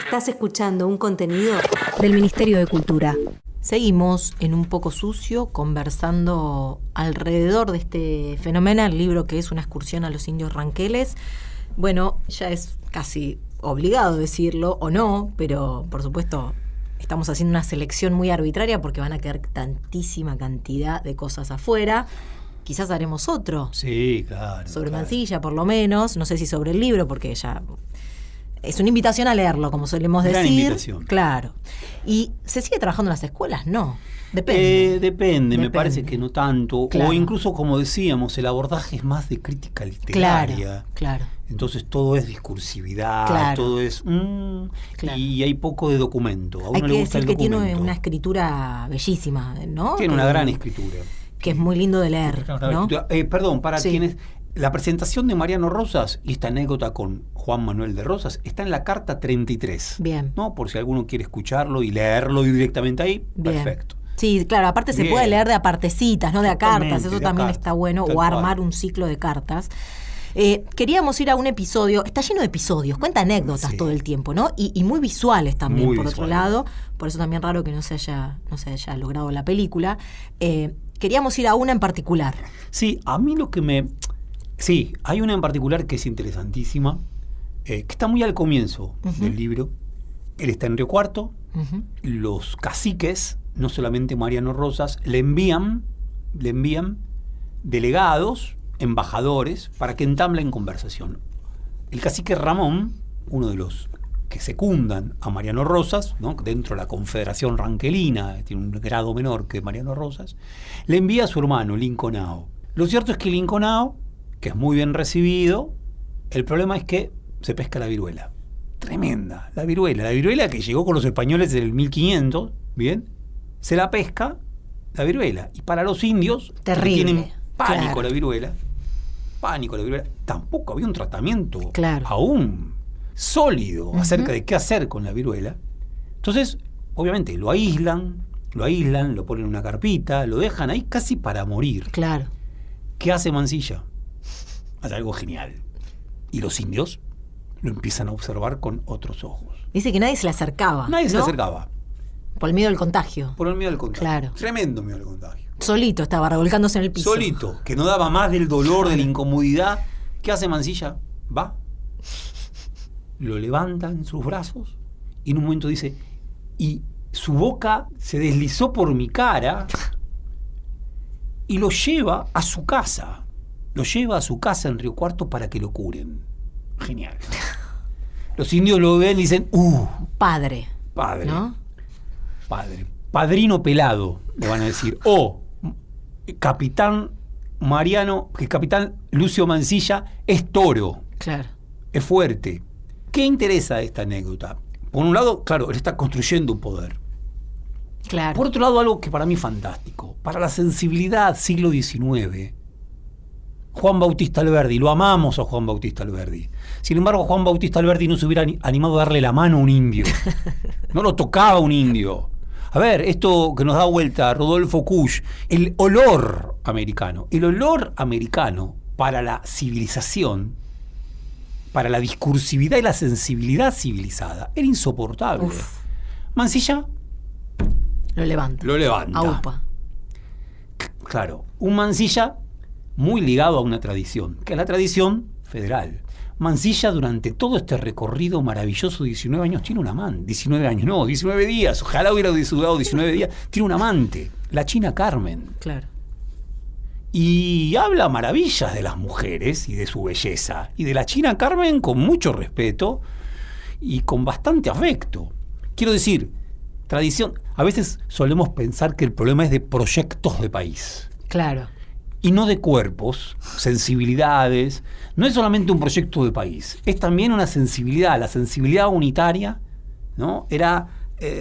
[SPEAKER 1] Estás escuchando un contenido del Ministerio de Cultura.
[SPEAKER 3] Seguimos en Un Poco Sucio conversando alrededor de este fenomenal libro que es Una excursión a los indios ranqueles. Bueno, ya es casi obligado decirlo o no, pero por supuesto estamos haciendo una selección muy arbitraria porque van a quedar tantísima cantidad de cosas afuera. Quizás haremos otro.
[SPEAKER 4] Sí, claro.
[SPEAKER 3] Sobre
[SPEAKER 4] claro.
[SPEAKER 3] Mansilla, por lo menos. No sé si sobre el libro, porque ya es una invitación a leerlo, como solemos
[SPEAKER 4] Gran
[SPEAKER 3] decir.
[SPEAKER 4] invitación.
[SPEAKER 3] Claro. ¿Y se sigue trabajando en las escuelas? No. Depende.
[SPEAKER 4] Depende, me parece que no tanto.
[SPEAKER 3] Claro.
[SPEAKER 4] O incluso, como decíamos, el abordaje es más de crítica literaria.
[SPEAKER 3] Claro.
[SPEAKER 4] Entonces todo es discursividad,
[SPEAKER 3] Claro.
[SPEAKER 4] todo es...
[SPEAKER 3] Claro.
[SPEAKER 4] Y hay poco de documento. A uno
[SPEAKER 3] Hay
[SPEAKER 4] le
[SPEAKER 3] que
[SPEAKER 4] gusta
[SPEAKER 3] decir
[SPEAKER 4] el
[SPEAKER 3] que
[SPEAKER 4] documento.
[SPEAKER 3] tiene una escritura bellísima, ¿no?
[SPEAKER 4] Tiene una gran escritura.
[SPEAKER 3] Que es muy lindo de leer, ¿no?
[SPEAKER 4] Perdón, para
[SPEAKER 3] Sí.
[SPEAKER 4] quienes... La presentación de Mariano Rosas y esta anécdota con Juan Manuel de Rosas está en la carta 33.
[SPEAKER 3] Bien.
[SPEAKER 4] ¿No? Por si alguno quiere escucharlo y leerlo directamente ahí,
[SPEAKER 3] Bien.
[SPEAKER 4] perfecto.
[SPEAKER 3] Sí, claro, aparte se
[SPEAKER 4] Bien.
[SPEAKER 3] puede leer de a partecitas, no de a
[SPEAKER 4] Totalmente,
[SPEAKER 3] cartas, eso
[SPEAKER 4] de a
[SPEAKER 3] también
[SPEAKER 4] cartas,
[SPEAKER 3] está bueno,
[SPEAKER 4] tal
[SPEAKER 3] o armar
[SPEAKER 4] cual.
[SPEAKER 3] un ciclo de cartas. Queríamos ir a un episodio, está lleno de episodios, cuenta anécdotas
[SPEAKER 4] Sí.
[SPEAKER 3] todo el tiempo, ¿no? Y muy visuales también,
[SPEAKER 4] Muy
[SPEAKER 3] por otro
[SPEAKER 4] visuales.
[SPEAKER 3] lado, por eso también raro que no se haya logrado la película. Queríamos ir a una en particular.
[SPEAKER 4] Sí, a mí lo que me... Sí, hay una en particular que es interesantísima, que está muy al comienzo del libro. Él está en Río Cuarto,
[SPEAKER 3] Ujú.
[SPEAKER 4] los caciques, no solamente Mariano Rosas, le envían delegados, embajadores, para que entablen conversación. El cacique Ramón, uno de los que secundan a Mariano Rosas, ¿no? Dentro de la Confederación Ranquelina, tiene un grado menor que Mariano Rosas, le envía a su hermano Linconao. Lo cierto es que Linconao, que es muy bien recibido, el problema es que se pesca la viruela. Tremenda, la viruela que llegó con los españoles en el 1500, ¿bien? Se la pesca la viruela. Y para los indios, que
[SPEAKER 3] Terrible,
[SPEAKER 4] tienen pánico
[SPEAKER 3] claro.
[SPEAKER 4] a la viruela, tampoco había un tratamiento
[SPEAKER 3] Claro.
[SPEAKER 4] aún sólido acerca de qué hacer con la viruela. Entonces, obviamente, lo aíslan, lo ponen en una carpita, lo dejan ahí casi para morir.
[SPEAKER 3] Claro.
[SPEAKER 4] ¿Qué hace Mansilla? Hace algo genial. Y los indios lo empiezan a observar con otros ojos.
[SPEAKER 3] Dice que nadie se le acercaba.
[SPEAKER 4] Nadie se
[SPEAKER 3] ¿no?
[SPEAKER 4] le acercaba.
[SPEAKER 3] Por el miedo al contagio.
[SPEAKER 4] Por el miedo al contagio.
[SPEAKER 3] Claro.
[SPEAKER 4] Tremendo miedo al contagio.
[SPEAKER 3] Solito estaba revolcándose en el piso.
[SPEAKER 4] Solito, que no daba más del dolor, de la incomodidad. ¿Qué hace Mansilla? Va, lo levanta en sus brazos y en un momento dice, y su boca se deslizó por mi cara y lo lleva a su casa. Lo lleva a su casa en Río Cuarto para que lo curen. Genial. Los indios lo ven y dicen,
[SPEAKER 3] Padre.
[SPEAKER 4] Padre.
[SPEAKER 3] ¿no?
[SPEAKER 4] Padre. Padrino pelado, le van a decir. O capitán Mariano, que capitán Lucio Mansilla es toro,
[SPEAKER 3] Claro.
[SPEAKER 4] es fuerte. ¿Qué interesa esta anécdota? Por un lado, claro, él está construyendo un poder.
[SPEAKER 3] Claro.
[SPEAKER 4] Por otro lado, algo que para mí es fantástico. Para la sensibilidad siglo XIX, Juan Bautista Alberdi, lo amamos a Juan Bautista Alberdi. Sin embargo, Juan Bautista Alberdi no se hubiera animado a darle la mano a un indio. No lo tocaba un indio. A ver, esto que nos da vuelta Rodolfo Kusch, el olor americano. El olor americano para la civilización, para la discursividad y la sensibilidad civilizada, era insoportable.
[SPEAKER 3] Uf.
[SPEAKER 4] Mansilla
[SPEAKER 3] Lo levanta.
[SPEAKER 4] lo levanta.
[SPEAKER 3] Aupa.
[SPEAKER 4] Claro, un Mansilla muy ligado a una tradición, que es la tradición federal. Mansilla durante todo este recorrido maravilloso, 19 años, tiene un amante. 19 años, no, 19 días. Ojalá hubiera durado 19 días. Tiene un amante, la China Carmen.
[SPEAKER 3] Claro.
[SPEAKER 4] Y habla maravillas de las mujeres y de su belleza. Y de la China Carmen con mucho respeto y con bastante afecto. Quiero decir, tradición. A veces solemos pensar que el problema es de proyectos de país.
[SPEAKER 3] Claro.
[SPEAKER 4] Y no de cuerpos, sensibilidades. No es solamente un proyecto de país, es también una sensibilidad. La sensibilidad unitaria, ¿no? Era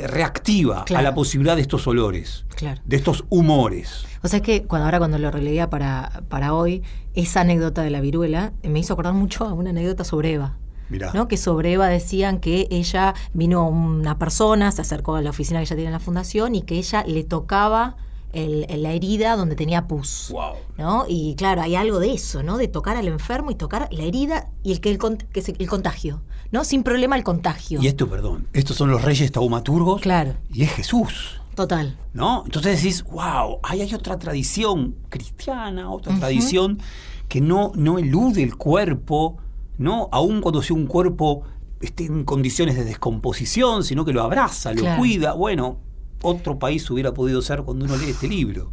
[SPEAKER 4] reactiva
[SPEAKER 3] Claro.
[SPEAKER 4] a la posibilidad de estos olores,
[SPEAKER 3] Claro.
[SPEAKER 4] de estos humores.
[SPEAKER 3] O sea, es que cuando lo releía para hoy, esa anécdota de la viruela me hizo acordar mucho a una anécdota sobre Eva.
[SPEAKER 4] Mirá.
[SPEAKER 3] ¿No? Que sobre Eva decían que ella vino una persona, se acercó a la oficina que ella tiene en la fundación y que ella le tocaba la herida donde tenía pus.
[SPEAKER 4] Wow.
[SPEAKER 3] ¿No? Y claro, hay algo de eso, ¿no? De tocar al enfermo y tocar la herida y el contagio, ¿no? Sin problema el contagio.
[SPEAKER 4] Y esto, perdón, estos son los reyes taumaturgos.
[SPEAKER 3] Claro.
[SPEAKER 4] Y es Jesús,
[SPEAKER 3] Total.
[SPEAKER 4] ¿no? Entonces decís, wow, ahí hay otra tradición cristiana, otra tradición que no elude el cuerpo, ¿no? Aun cuando sea un cuerpo esté en condiciones de descomposición, sino que lo abraza, lo
[SPEAKER 3] Claro.
[SPEAKER 4] cuida. Bueno, otro país hubiera podido ser cuando uno lee este libro.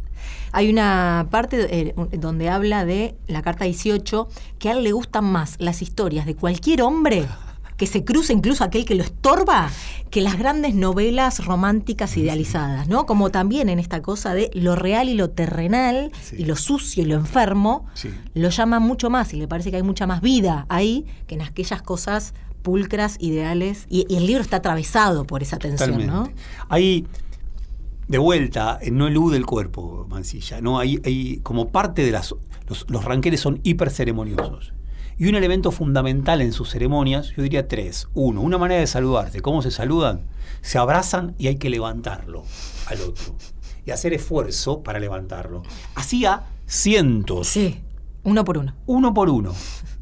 [SPEAKER 3] Hay una parte donde habla de la carta 18, que a él le gustan más las historias de cualquier hombre que se cruza, incluso aquel que lo estorba, que las grandes novelas románticas idealizadas, ¿no? Como también en esta cosa de lo real y lo terrenal,
[SPEAKER 4] Sí.
[SPEAKER 3] y lo sucio y lo enfermo,
[SPEAKER 4] Sí.
[SPEAKER 3] lo llama mucho más y le parece que hay mucha más vida ahí que en aquellas cosas pulcras, ideales, y el libro está atravesado por esa tensión,
[SPEAKER 4] Totalmente.
[SPEAKER 3] ¿no?
[SPEAKER 4] Ahí, de vuelta, no elude el cuerpo, Mansilla, ¿no? Hay como parte de los ranqueles son hiperceremoniosos. Y un elemento fundamental en sus ceremonias, yo diría 3. 1, una manera de saludarse. ¿Cómo se saludan? Se abrazan y hay que levantarlo al otro. Y hacer esfuerzo para levantarlo. Hacía cientos.
[SPEAKER 3] Sí, uno por uno.
[SPEAKER 4] Uno por uno.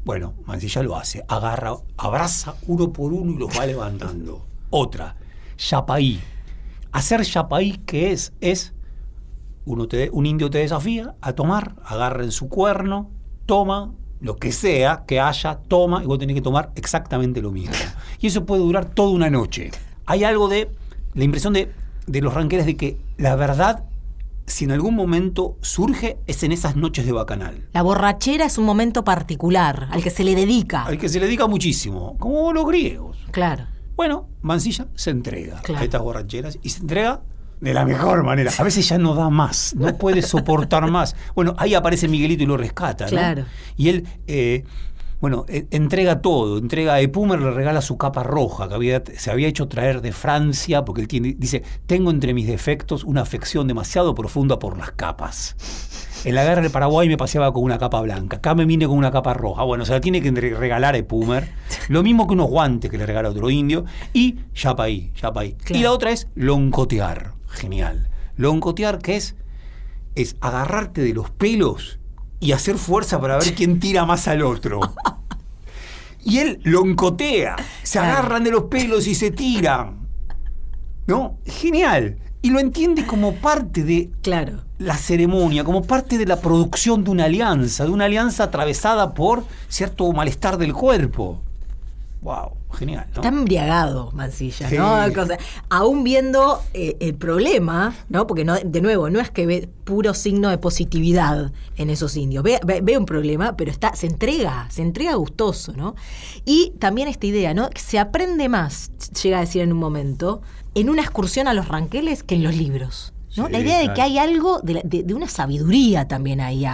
[SPEAKER 4] Bueno, Mansilla lo hace. Abraza uno por uno y los va levantando. Otra, yapaí. Hacer yapaí, ¿qué es? Es un indio te desafía a tomar, agarra en su cuerno, toma lo que sea que haya, toma, y vos tenés que tomar exactamente lo mismo. Y eso puede durar toda una noche. Hay algo de la impresión de los ranqueles de que la verdad, si en algún momento surge, es en esas noches de bacanal.
[SPEAKER 3] La borrachera es un momento particular al que se le dedica.
[SPEAKER 4] Al que se le dedica muchísimo, como los griegos.
[SPEAKER 3] Claro.
[SPEAKER 4] Bueno, Mansilla se entrega
[SPEAKER 3] Claro.
[SPEAKER 4] a estas borracheras y se entrega de la mejor manera. A veces ya no da más, no puede soportar más. Bueno, ahí aparece Miguelito y lo rescata, ¿no?
[SPEAKER 3] Claro.
[SPEAKER 4] Y él, entrega todo. Entrega a Epumer, le regala su capa roja que se había hecho traer de Francia, porque él dice, tengo entre mis defectos una afección demasiado profunda por las capas. En la guerra del Paraguay me paseaba con una capa blanca. Acá me vine con una capa roja. Bueno, se la tiene que regalar a Epumer. Lo mismo que unos guantes que le regala otro indio. Y yapaí.
[SPEAKER 3] Claro.
[SPEAKER 4] Y la otra es loncotear. Genial. Loncotear, ¿qué es? Es agarrarte de los pelos y hacer fuerza para ver quién tira más al otro. Y él loncotea. Se agarran de los pelos y se tiran. ¿No? Genial. Y lo entiende como parte de
[SPEAKER 3] Claro.
[SPEAKER 4] la ceremonia, como parte de la producción de una alianza atravesada por cierto malestar del cuerpo. ¡Wow! Genial, ¿no?
[SPEAKER 3] Está embriagado Mansilla,
[SPEAKER 4] Sí.
[SPEAKER 3] ¿no? Aún viendo el problema, ¿no? Porque no, de nuevo, no es que ve puro signo de positividad en esos indios. Ve un problema, pero se entrega gustoso, ¿no? Y también esta idea, ¿no? Que se aprende más, llega a decir en un momento, en una excursión a los ranqueles que en los libros. ¿No?
[SPEAKER 4] Sí,
[SPEAKER 3] La idea de
[SPEAKER 4] claro.
[SPEAKER 3] que hay algo de una sabiduría también ahí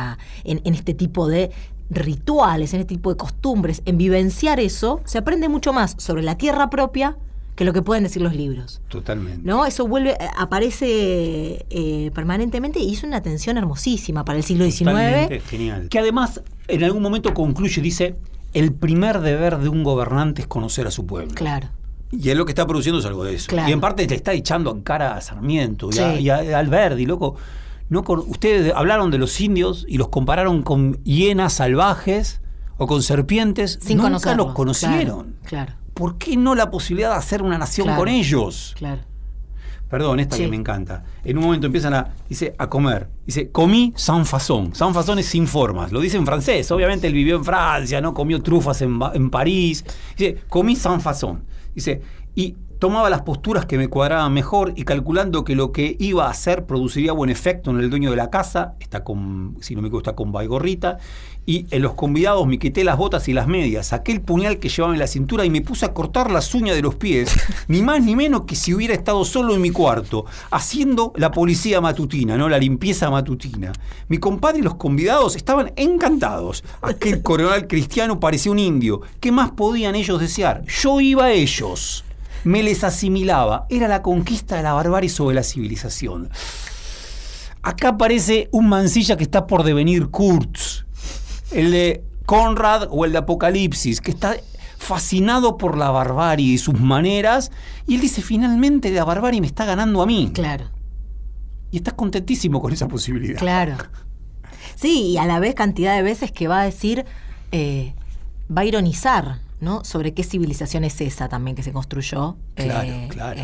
[SPEAKER 3] en este tipo de rituales, en este tipo de costumbres, en vivenciar eso, se aprende mucho más sobre la tierra propia que lo que pueden decir los libros.
[SPEAKER 4] Totalmente.
[SPEAKER 3] ¿No? Eso aparece permanentemente y es una tensión hermosísima para el siglo XIX.
[SPEAKER 4] Totalmente genial. Que además, en algún momento concluye, dice, el primer deber de un gobernante es conocer a su pueblo.
[SPEAKER 3] Claro.
[SPEAKER 4] Y él lo que está produciendo es algo de eso.
[SPEAKER 3] Claro.
[SPEAKER 4] Y en parte le está echando en cara a Sarmiento
[SPEAKER 3] Sí.
[SPEAKER 4] y a Alberdi, loco. Ustedes hablaron de los indios y los compararon con hienas salvajes o con serpientes.
[SPEAKER 3] Sin
[SPEAKER 4] Nunca
[SPEAKER 3] conocerlos.
[SPEAKER 4] los conocieron.
[SPEAKER 3] Claro.
[SPEAKER 4] ¿Por qué no la posibilidad de hacer una nación
[SPEAKER 3] Claro.
[SPEAKER 4] con ellos?
[SPEAKER 3] Claro.
[SPEAKER 4] Perdón, esta
[SPEAKER 3] Sí.
[SPEAKER 4] que me encanta. En un momento empiezan a comer. Dice, comí sans façon. Sans façon es sin formas. Lo dice en francés. Obviamente él vivió en Francia, ¿no? Comió trufas en París. Dice, comí sans façon. Dice, y tomaba las posturas que me cuadraban mejor y calculando que lo que iba a hacer produciría buen efecto en el dueño de la casa, si no me equivoco, está con baigorrita, y en los convidados me quité las botas y las medias, saqué el puñal que llevaba en la cintura y me puse a cortar las uñas de los pies, ni más ni menos que si hubiera estado solo en mi cuarto, haciendo la policía matutina, ¿no? La limpieza matutina. Mi compadre y los convidados estaban encantados. Aquel coronel cristiano parecía un indio. ¿Qué más podían ellos desear? Yo iba a ellos. Me les asimilaba. Era la conquista de la barbarie sobre la civilización. Acá aparece un Mansilla que está por devenir Kurtz, el de Conrad o el de Apocalipsis, que está fascinado por la barbarie y sus maneras, y él dice, finalmente la barbarie me está ganando a mí.
[SPEAKER 3] Claro.
[SPEAKER 4] Y estás contentísimo con esa posibilidad.
[SPEAKER 3] Claro. Sí, y a la vez cantidad de veces que va a decir, va a ironizar, ¿no? Sobre qué civilización es esa también que se construyó
[SPEAKER 4] Claro.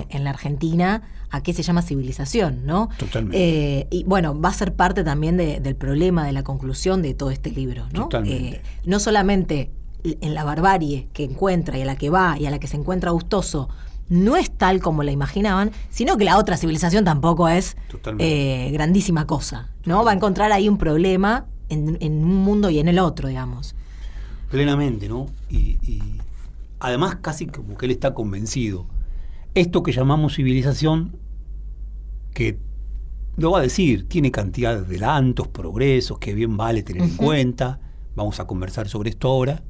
[SPEAKER 3] en la Argentina, a qué se llama civilización, ¿no?
[SPEAKER 4] Totalmente.
[SPEAKER 3] Y bueno, va a ser parte también del problema, de la conclusión de todo este libro, ¿no?
[SPEAKER 4] Totalmente.
[SPEAKER 3] No solamente en la barbarie que encuentra y a la que va y a la que se encuentra gustoso, no es tal como la imaginaban, sino que la otra civilización tampoco es grandísima cosa, ¿no? Va a encontrar ahí un problema en un mundo y en el otro, digamos.
[SPEAKER 4] Plenamente, ¿no? Y además casi como que él está convencido. Esto que llamamos civilización, que lo va a decir, tiene cantidad de adelantos, progresos, que bien vale tener en cuenta, vamos a conversar sobre esto ahora,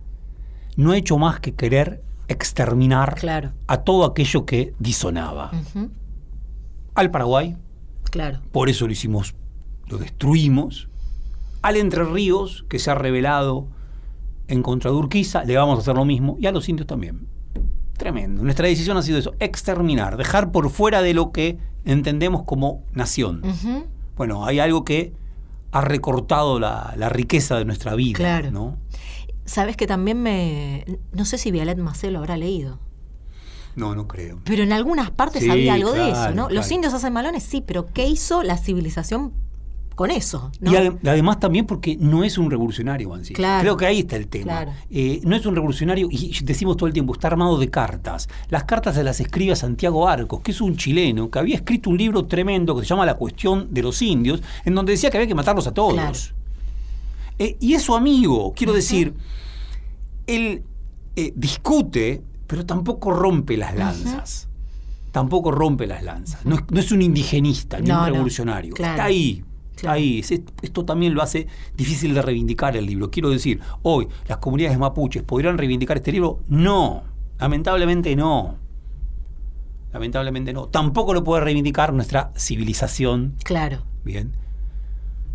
[SPEAKER 4] no ha hecho más que querer exterminar a todo aquello que disonaba. Al Paraguay, por eso lo destruimos. Al Entre Ríos, que se ha rebelado en contra de Urquiza, le vamos a hacer lo mismo, y a los indios también. Tremendo. Nuestra decisión ha sido eso, exterminar, dejar por fuera de lo que entendemos como nación. Bueno, hay algo que ha recortado la riqueza de nuestra vida, ¿no?
[SPEAKER 3] Sabes que también no sé si Vialet Macé lo habrá leído.
[SPEAKER 4] No creo.
[SPEAKER 3] Pero en algunas partes
[SPEAKER 4] Sí,
[SPEAKER 3] había algo de eso,
[SPEAKER 4] claro,
[SPEAKER 3] ¿no?
[SPEAKER 4] claro.
[SPEAKER 3] Los indios hacen malones, sí, pero ¿qué hizo la civilización con eso? ¿No?
[SPEAKER 4] Y además también porque no es un revolucionario, Mansilla.
[SPEAKER 3] Claro.
[SPEAKER 4] Creo que ahí está el tema.
[SPEAKER 3] Claro.
[SPEAKER 4] No es un revolucionario, y decimos todo el tiempo, está armado de cartas. Las cartas se las escribe a Santiago Arcos, que es un chileno que había escrito un libro tremendo que se llama La cuestión de los indios, en donde decía que había que matarlos a todos.
[SPEAKER 3] Claro.
[SPEAKER 4] Y es su amigo, quiero decir, él discute, pero tampoco rompe las lanzas. Tampoco rompe las lanzas. No es un indigenista, ni un revolucionario.
[SPEAKER 3] Claro.
[SPEAKER 4] Está ahí. Ahí. Esto también lo hace difícil de reivindicar el libro. Quiero decir, hoy las comunidades mapuches podrían reivindicar este libro. No, lamentablemente no. Lamentablemente no. Tampoco lo puede reivindicar nuestra civilización.
[SPEAKER 3] Claro.
[SPEAKER 4] Bien.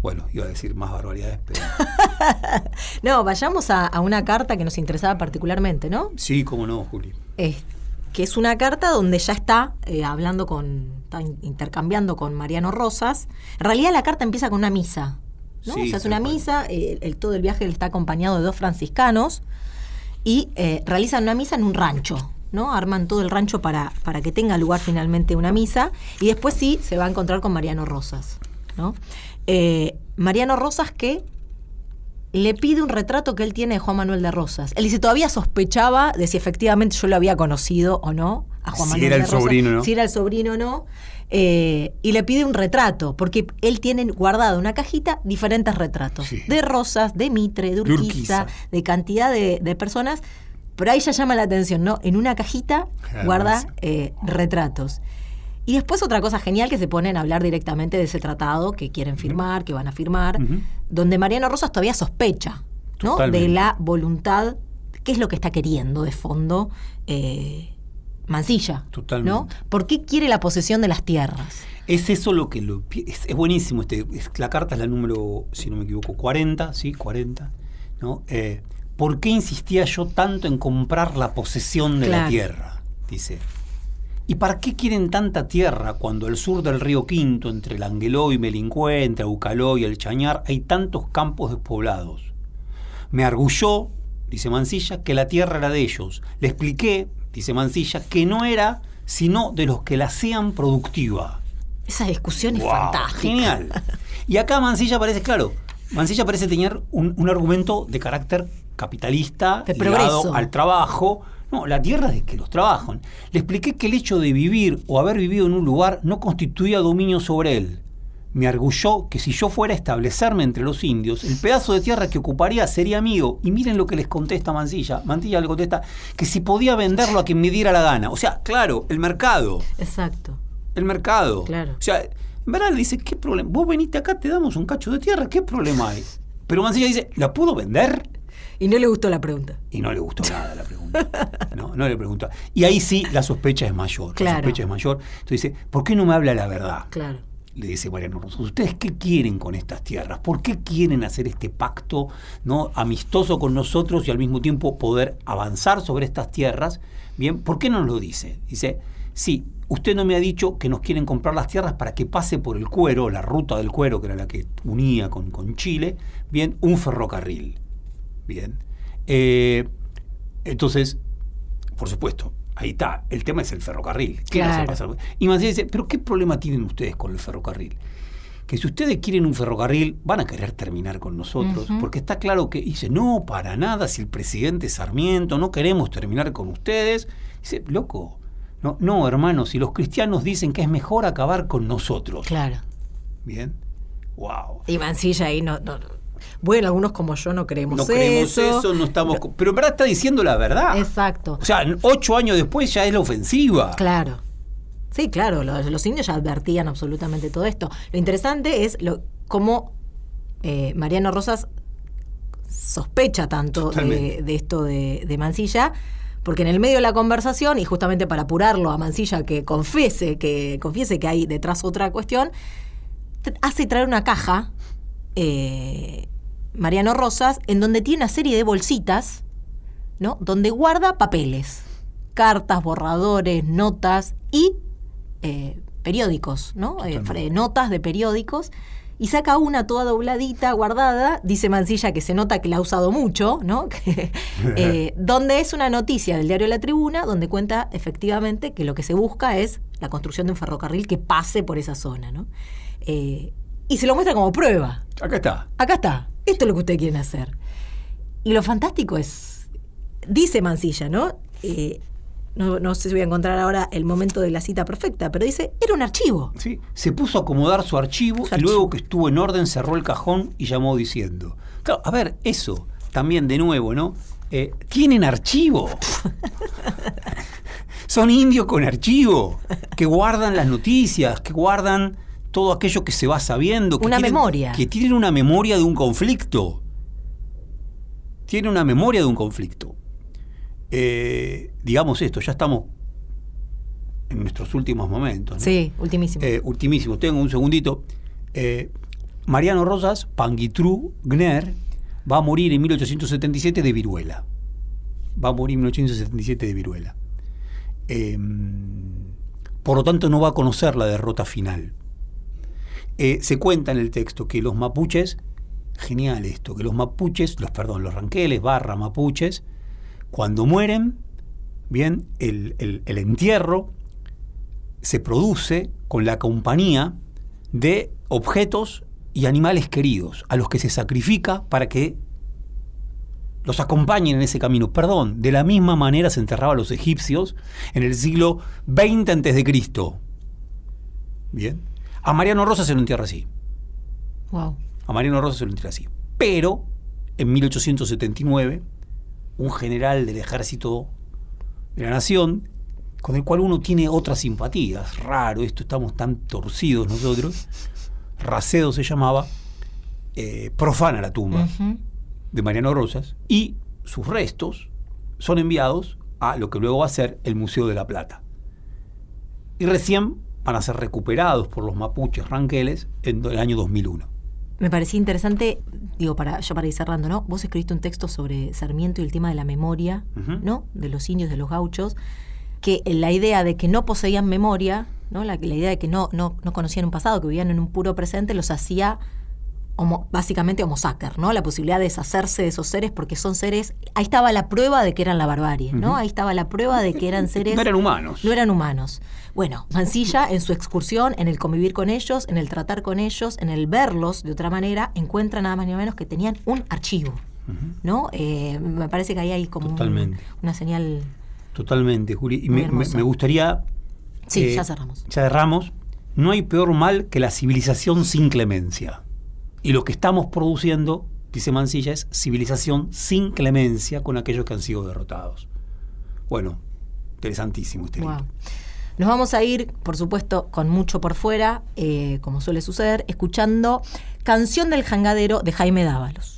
[SPEAKER 4] Bueno, iba a decir más barbaridades, pero...
[SPEAKER 3] No, vayamos a una carta que nos interesaba particularmente, ¿no?
[SPEAKER 4] Sí, cómo no, Juli.
[SPEAKER 3] Que es una carta donde ya está está intercambiando con Mariano Rosas. En realidad la carta empieza con una misa, ¿no?
[SPEAKER 4] Sí,
[SPEAKER 3] o sea, es una misa, todo el viaje está acompañado de 2 franciscanos y realizan una misa en un rancho, ¿no? Arman todo el rancho para que tenga lugar finalmente una misa y después sí se va a encontrar con Mariano Rosas, ¿no? Mariano Rosas que le pide un retrato que él tiene de Juan Manuel de Rosas. Él dice, todavía sospechaba de si efectivamente yo lo había conocido o no a Juan Manuel de Rosas. Si era el sobrino o no. Y le pide un retrato, porque él tiene guardado en una cajita diferentes retratos. Sí. De Rosas, de Mitre, de Urquiza, de cantidad de personas. Pero ahí ya llama la atención, ¿no? En una cajita guarda retratos. Y después otra cosa genial, que se ponen a hablar directamente de ese tratado que quieren firmar, que van a firmar, donde Mariano Rosas todavía sospecha, ¿no? Totalmente. De la voluntad, qué es lo que está queriendo de fondo Mansilla. Totalmente. ¿No? ¿Por qué quiere la posesión de las tierras?
[SPEAKER 4] Es eso lo que es buenísimo. La carta es la número, si no me equivoco, 40, ¿sí? 40, ¿no? ¿Por qué insistía yo tanto en comprar la posesión de la tierra? Dice. ¿Y para qué quieren tanta tierra cuando al sur del río Quinto, entre el Angueló y Melincue, entre Aucaló y el Chañar, hay tantos campos despoblados? Me arguyó, dice Mansilla, que la tierra era de ellos. Le expliqué, dice Mansilla, que no era sino de los que la hacían productiva.
[SPEAKER 3] Esa discusión es fantástica.
[SPEAKER 4] Genial. Y acá Mansilla parece tener un argumento de carácter capitalista,
[SPEAKER 3] de
[SPEAKER 4] ligado
[SPEAKER 3] progreso
[SPEAKER 4] al trabajo. No, la tierra es de que los trabajan. Le expliqué que el hecho de vivir o haber vivido en un lugar no constituía dominio sobre él. Me arguyó que si yo fuera a establecerme entre los indios, el pedazo de tierra que ocuparía sería mío. Y miren lo que les contesta Mansilla. Mansilla le contesta que si podía venderlo a quien me diera la gana. O sea, claro, el mercado.
[SPEAKER 3] Exacto.
[SPEAKER 4] El mercado.
[SPEAKER 3] Claro.
[SPEAKER 4] O sea, en verdad le dice, ¿qué problema? Vos veniste acá, te damos un cacho de tierra, ¿qué problema hay? Pero Mansilla dice, ¿la puedo vender?
[SPEAKER 3] Y no le gustó la pregunta.
[SPEAKER 4] Y no le gustó nada la pregunta. No le preguntó. Y ahí sí la sospecha es mayor.
[SPEAKER 3] Claro.
[SPEAKER 4] La sospecha es mayor. Entonces dice, ¿por qué no me habla la verdad?
[SPEAKER 3] Claro.
[SPEAKER 4] Le dice Mariano Rosas, ¿ustedes qué quieren con estas tierras? ¿Por qué quieren hacer este pacto, ¿no?, amistoso con nosotros y al mismo tiempo poder avanzar sobre estas tierras? Bien, ¿por qué no nos lo dice? Dice, sí, usted no me ha dicho que nos quieren comprar las tierras para que pase por el Cuero, la ruta del Cuero, que era la que unía con Chile, bien, un ferrocarril. Bien. Entonces, por supuesto, ahí está. El tema es el ferrocarril. ¿Qué
[SPEAKER 3] claro.
[SPEAKER 4] hace pasar? Y Mansilla dice, ¿pero qué problema tienen ustedes con el ferrocarril? Que si ustedes quieren un ferrocarril, van a querer terminar con nosotros. Porque está claro que dice, no, para nada, si el presidente Sarmiento, no queremos terminar con ustedes. Dice, loco, no, hermano, si los cristianos dicen que es mejor acabar con nosotros.
[SPEAKER 3] Claro.
[SPEAKER 4] Bien. Wow.
[SPEAKER 3] Y Mansilla ahí no. Bueno, algunos como yo no creemos eso.
[SPEAKER 4] No creemos eso, no estamos... Pero en verdad está diciendo la verdad.
[SPEAKER 3] Exacto.
[SPEAKER 4] O sea, 8 años después ya es la ofensiva.
[SPEAKER 3] Claro. Sí, claro, los indios ya advertían absolutamente todo esto. Lo interesante es cómo Mariano Rosas sospecha tanto de esto de Mansilla, porque en el medio de la conversación, y justamente para apurarlo a Mansilla que confiese que hay detrás otra cuestión, hace traer una caja... Mariano Rosas, en donde tiene una serie de bolsitas, ¿no?, donde guarda papeles, cartas, borradores, notas y periódicos, ¿no? Notas de periódicos, y saca una toda dobladita, guardada, dice Mansilla que se nota que la ha usado mucho, ¿no? Donde es una noticia del diario La Tribuna, donde cuenta efectivamente que lo que se busca es la construcción de un ferrocarril que pase por esa zona, ¿no? Y se lo muestra como prueba.
[SPEAKER 4] Acá está.
[SPEAKER 3] Esto es lo que ustedes quieren hacer. Y lo fantástico es, dice Mansilla, ¿no? No sé si voy a encontrar ahora el momento de la cita perfecta, pero dice, era un archivo.
[SPEAKER 4] Sí, se puso a acomodar su archivo y luego que estuvo en orden cerró el cajón y llamó diciendo. Claro, a ver, eso también de nuevo, ¿no? Tienen archivo. Son indios con archivo, que guardan las noticias, que guardan todo aquello que se va sabiendo. Que
[SPEAKER 3] memoria.
[SPEAKER 4] Que tienen una memoria de un conflicto. Digamos esto, ya estamos en nuestros últimos momentos, ¿no?
[SPEAKER 3] Sí, ultimísimo.
[SPEAKER 4] Ultimísimo. Tengo un segundito. Mariano Rosas, Panguitrú Gner, va a morir en 1877 de viruela. Por lo tanto, no va a conocer la derrota final. Se cuenta en el texto que los mapuches, genial esto, que los ranqueles / mapuches, cuando mueren, bien, el entierro se produce con la compañía de objetos y animales queridos, a los que se sacrifica para que los acompañen en ese camino. Perdón, de la misma manera se enterraba a los egipcios en el siglo XX a.C. Bien. A Mariano Rosas se lo entierra así.
[SPEAKER 3] Wow.
[SPEAKER 4] A Mariano Rosas se lo entierra así. Pero, en 1879, un general del ejército de la nación, con el cual uno tiene otras simpatías, raro esto, estamos tan torcidos nosotros, Racedo se llamaba, profana la tumba de Mariano Rosas y sus restos son enviados a lo que luego va a ser el Museo de la Plata. Y recién van a ser recuperados por los mapuches ranqueles en el año 2001.
[SPEAKER 3] Me parecía interesante, digo, para ir cerrando, ¿no? Vos escribiste un texto sobre Sarmiento y el tema de la memoria, ¿no? De los indios, de los gauchos, que la idea de que no poseían memoria, ¿no? La idea de que no conocían un pasado, que vivían en un puro presente, los hacía básicamente homo sacer, ¿no? La posibilidad de deshacerse de esos seres porque son seres... Ahí estaba la prueba de que eran la barbarie, ¿no? Ahí estaba la prueba de que eran seres...
[SPEAKER 4] No eran humanos.
[SPEAKER 3] No eran humanos. Bueno, Mansilla, en su excursión, en el convivir con ellos, en el tratar con ellos, en el verlos de otra manera, encuentra nada más ni menos que tenían un archivo, ¿no? Me parece que ahí hay como una señal...
[SPEAKER 4] Totalmente, Juli. Y me gustaría...
[SPEAKER 3] Sí, ya cerramos.
[SPEAKER 4] Ya cerramos. No hay peor mal que la civilización sin clemencia. Y lo que estamos produciendo, dice Mansilla, es civilización sin clemencia con aquellos que han sido derrotados. Bueno, interesantísimo este libro.
[SPEAKER 3] Nos vamos a ir, por supuesto, con mucho por fuera, como suele suceder, escuchando Canción del Jangadero de Jaime Dávalos.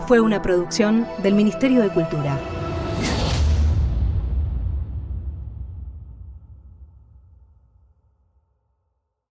[SPEAKER 1] Fue una producción del Ministerio de Cultura.